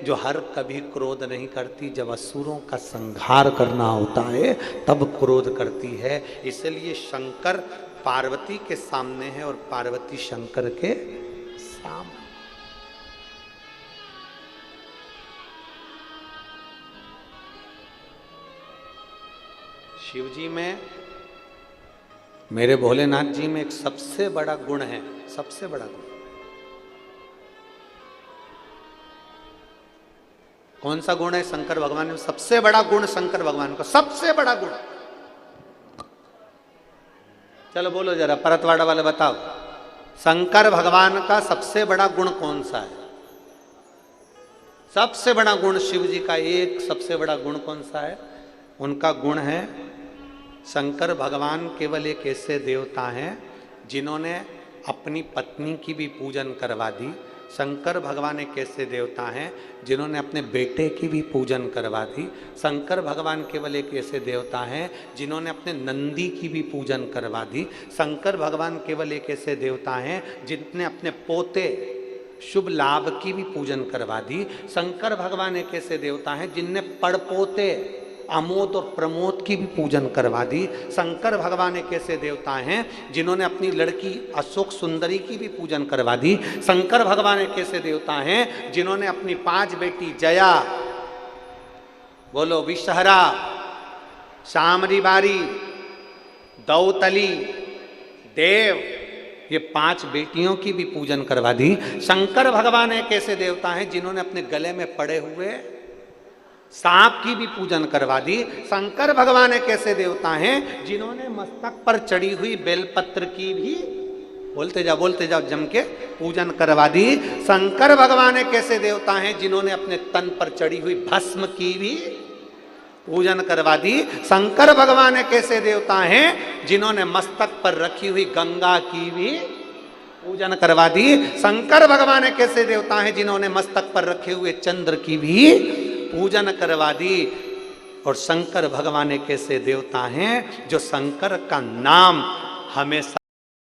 जो हर कभी क्रोध नहीं करती। जब असुरों का संहार करना होता है तब क्रोध करती है। इसलिए शंकर पार्वती के सामने है और पार्वती शंकर के सामने। शिव जी में, मेरे भोलेनाथ जी में एक सबसे बड़ा गुण है, सबसे बड़ा गुण। कौन सा गुण है शंकर भगवान में? सबसे बड़ा गुण शंकर भगवान का, सबसे बड़ा गुण। चलो बोलो जरा, परतवाड़ा वाले बताओ, शंकर भगवान का सबसे बड़ा गुण कौन सा है? सबसे बड़ा गुण शिव जी का एक सबसे बड़ा गुण कौन सा है? उनका गुण है, शंकर भगवान केवल एक ऐसे देवता हैं जिन्होंने अपनी पत्नी की भी पूजन करवा दी। शंकर भगवान एक ऐसे देवता हैं जिन्होंने अपने बेटे की भी पूजन करवा दी। शंकर भगवान केवल एक ऐसे देवता हैं जिन्होंने अपने नंदी की भी पूजन करवा दी। शंकर भगवान केवल एक ऐसे देवता हैं जिनने अपने पोते शुभ लाभ की भी पूजन करवा दी। शंकर भगवान एक ऐसे देवता हैं जिनने पड़पोते अमोद और प्रमोद की भी पूजन करवा दी। शंकर भगवान एक ऐसे देवता हैं जिन्होंने अपनी लड़की अशोक सुंदरी की भी पूजन करवा दी। शंकर भगवान एक ऐसे देवता हैं जिन्होंने अपनी 5 बेटी जया, बोलो विषहरा, शामरी बारी, दौतली, देव, ये 5 बेटियों की भी पूजन करवा दी। शंकर भगवान एक ऐसे देवता हैं जिन्होंने अपने गले में पड़े हुए सांप की भी पूजन करवा दी। शंकर भगवान एक ऐसे देवता हैं जिन्होंने मस्तक पर चढ़ी हुई बेलपत्र की भी, बोलते जाओ जम के, पूजन करवा दी। शंकर भगवान एक ऐसे देवता हैं जिन्होंने अपने तन पर चढ़ी हुई भस्म की भी पूजन करवा दी। शंकर भगवान एक ऐसे देवता हैं जिन्होंने मस्तक पर रखी हुई गंगा की भी पूजन करवा दी। शंकर भगवान एक ऐसे देवता हैं जिन्होंने मस्तक पर रखे हुए चंद्र की भी पूजन करवा दी। और शंकर भगवान एक ऐसे देवता हैं जो शंकर का नाम हमेशा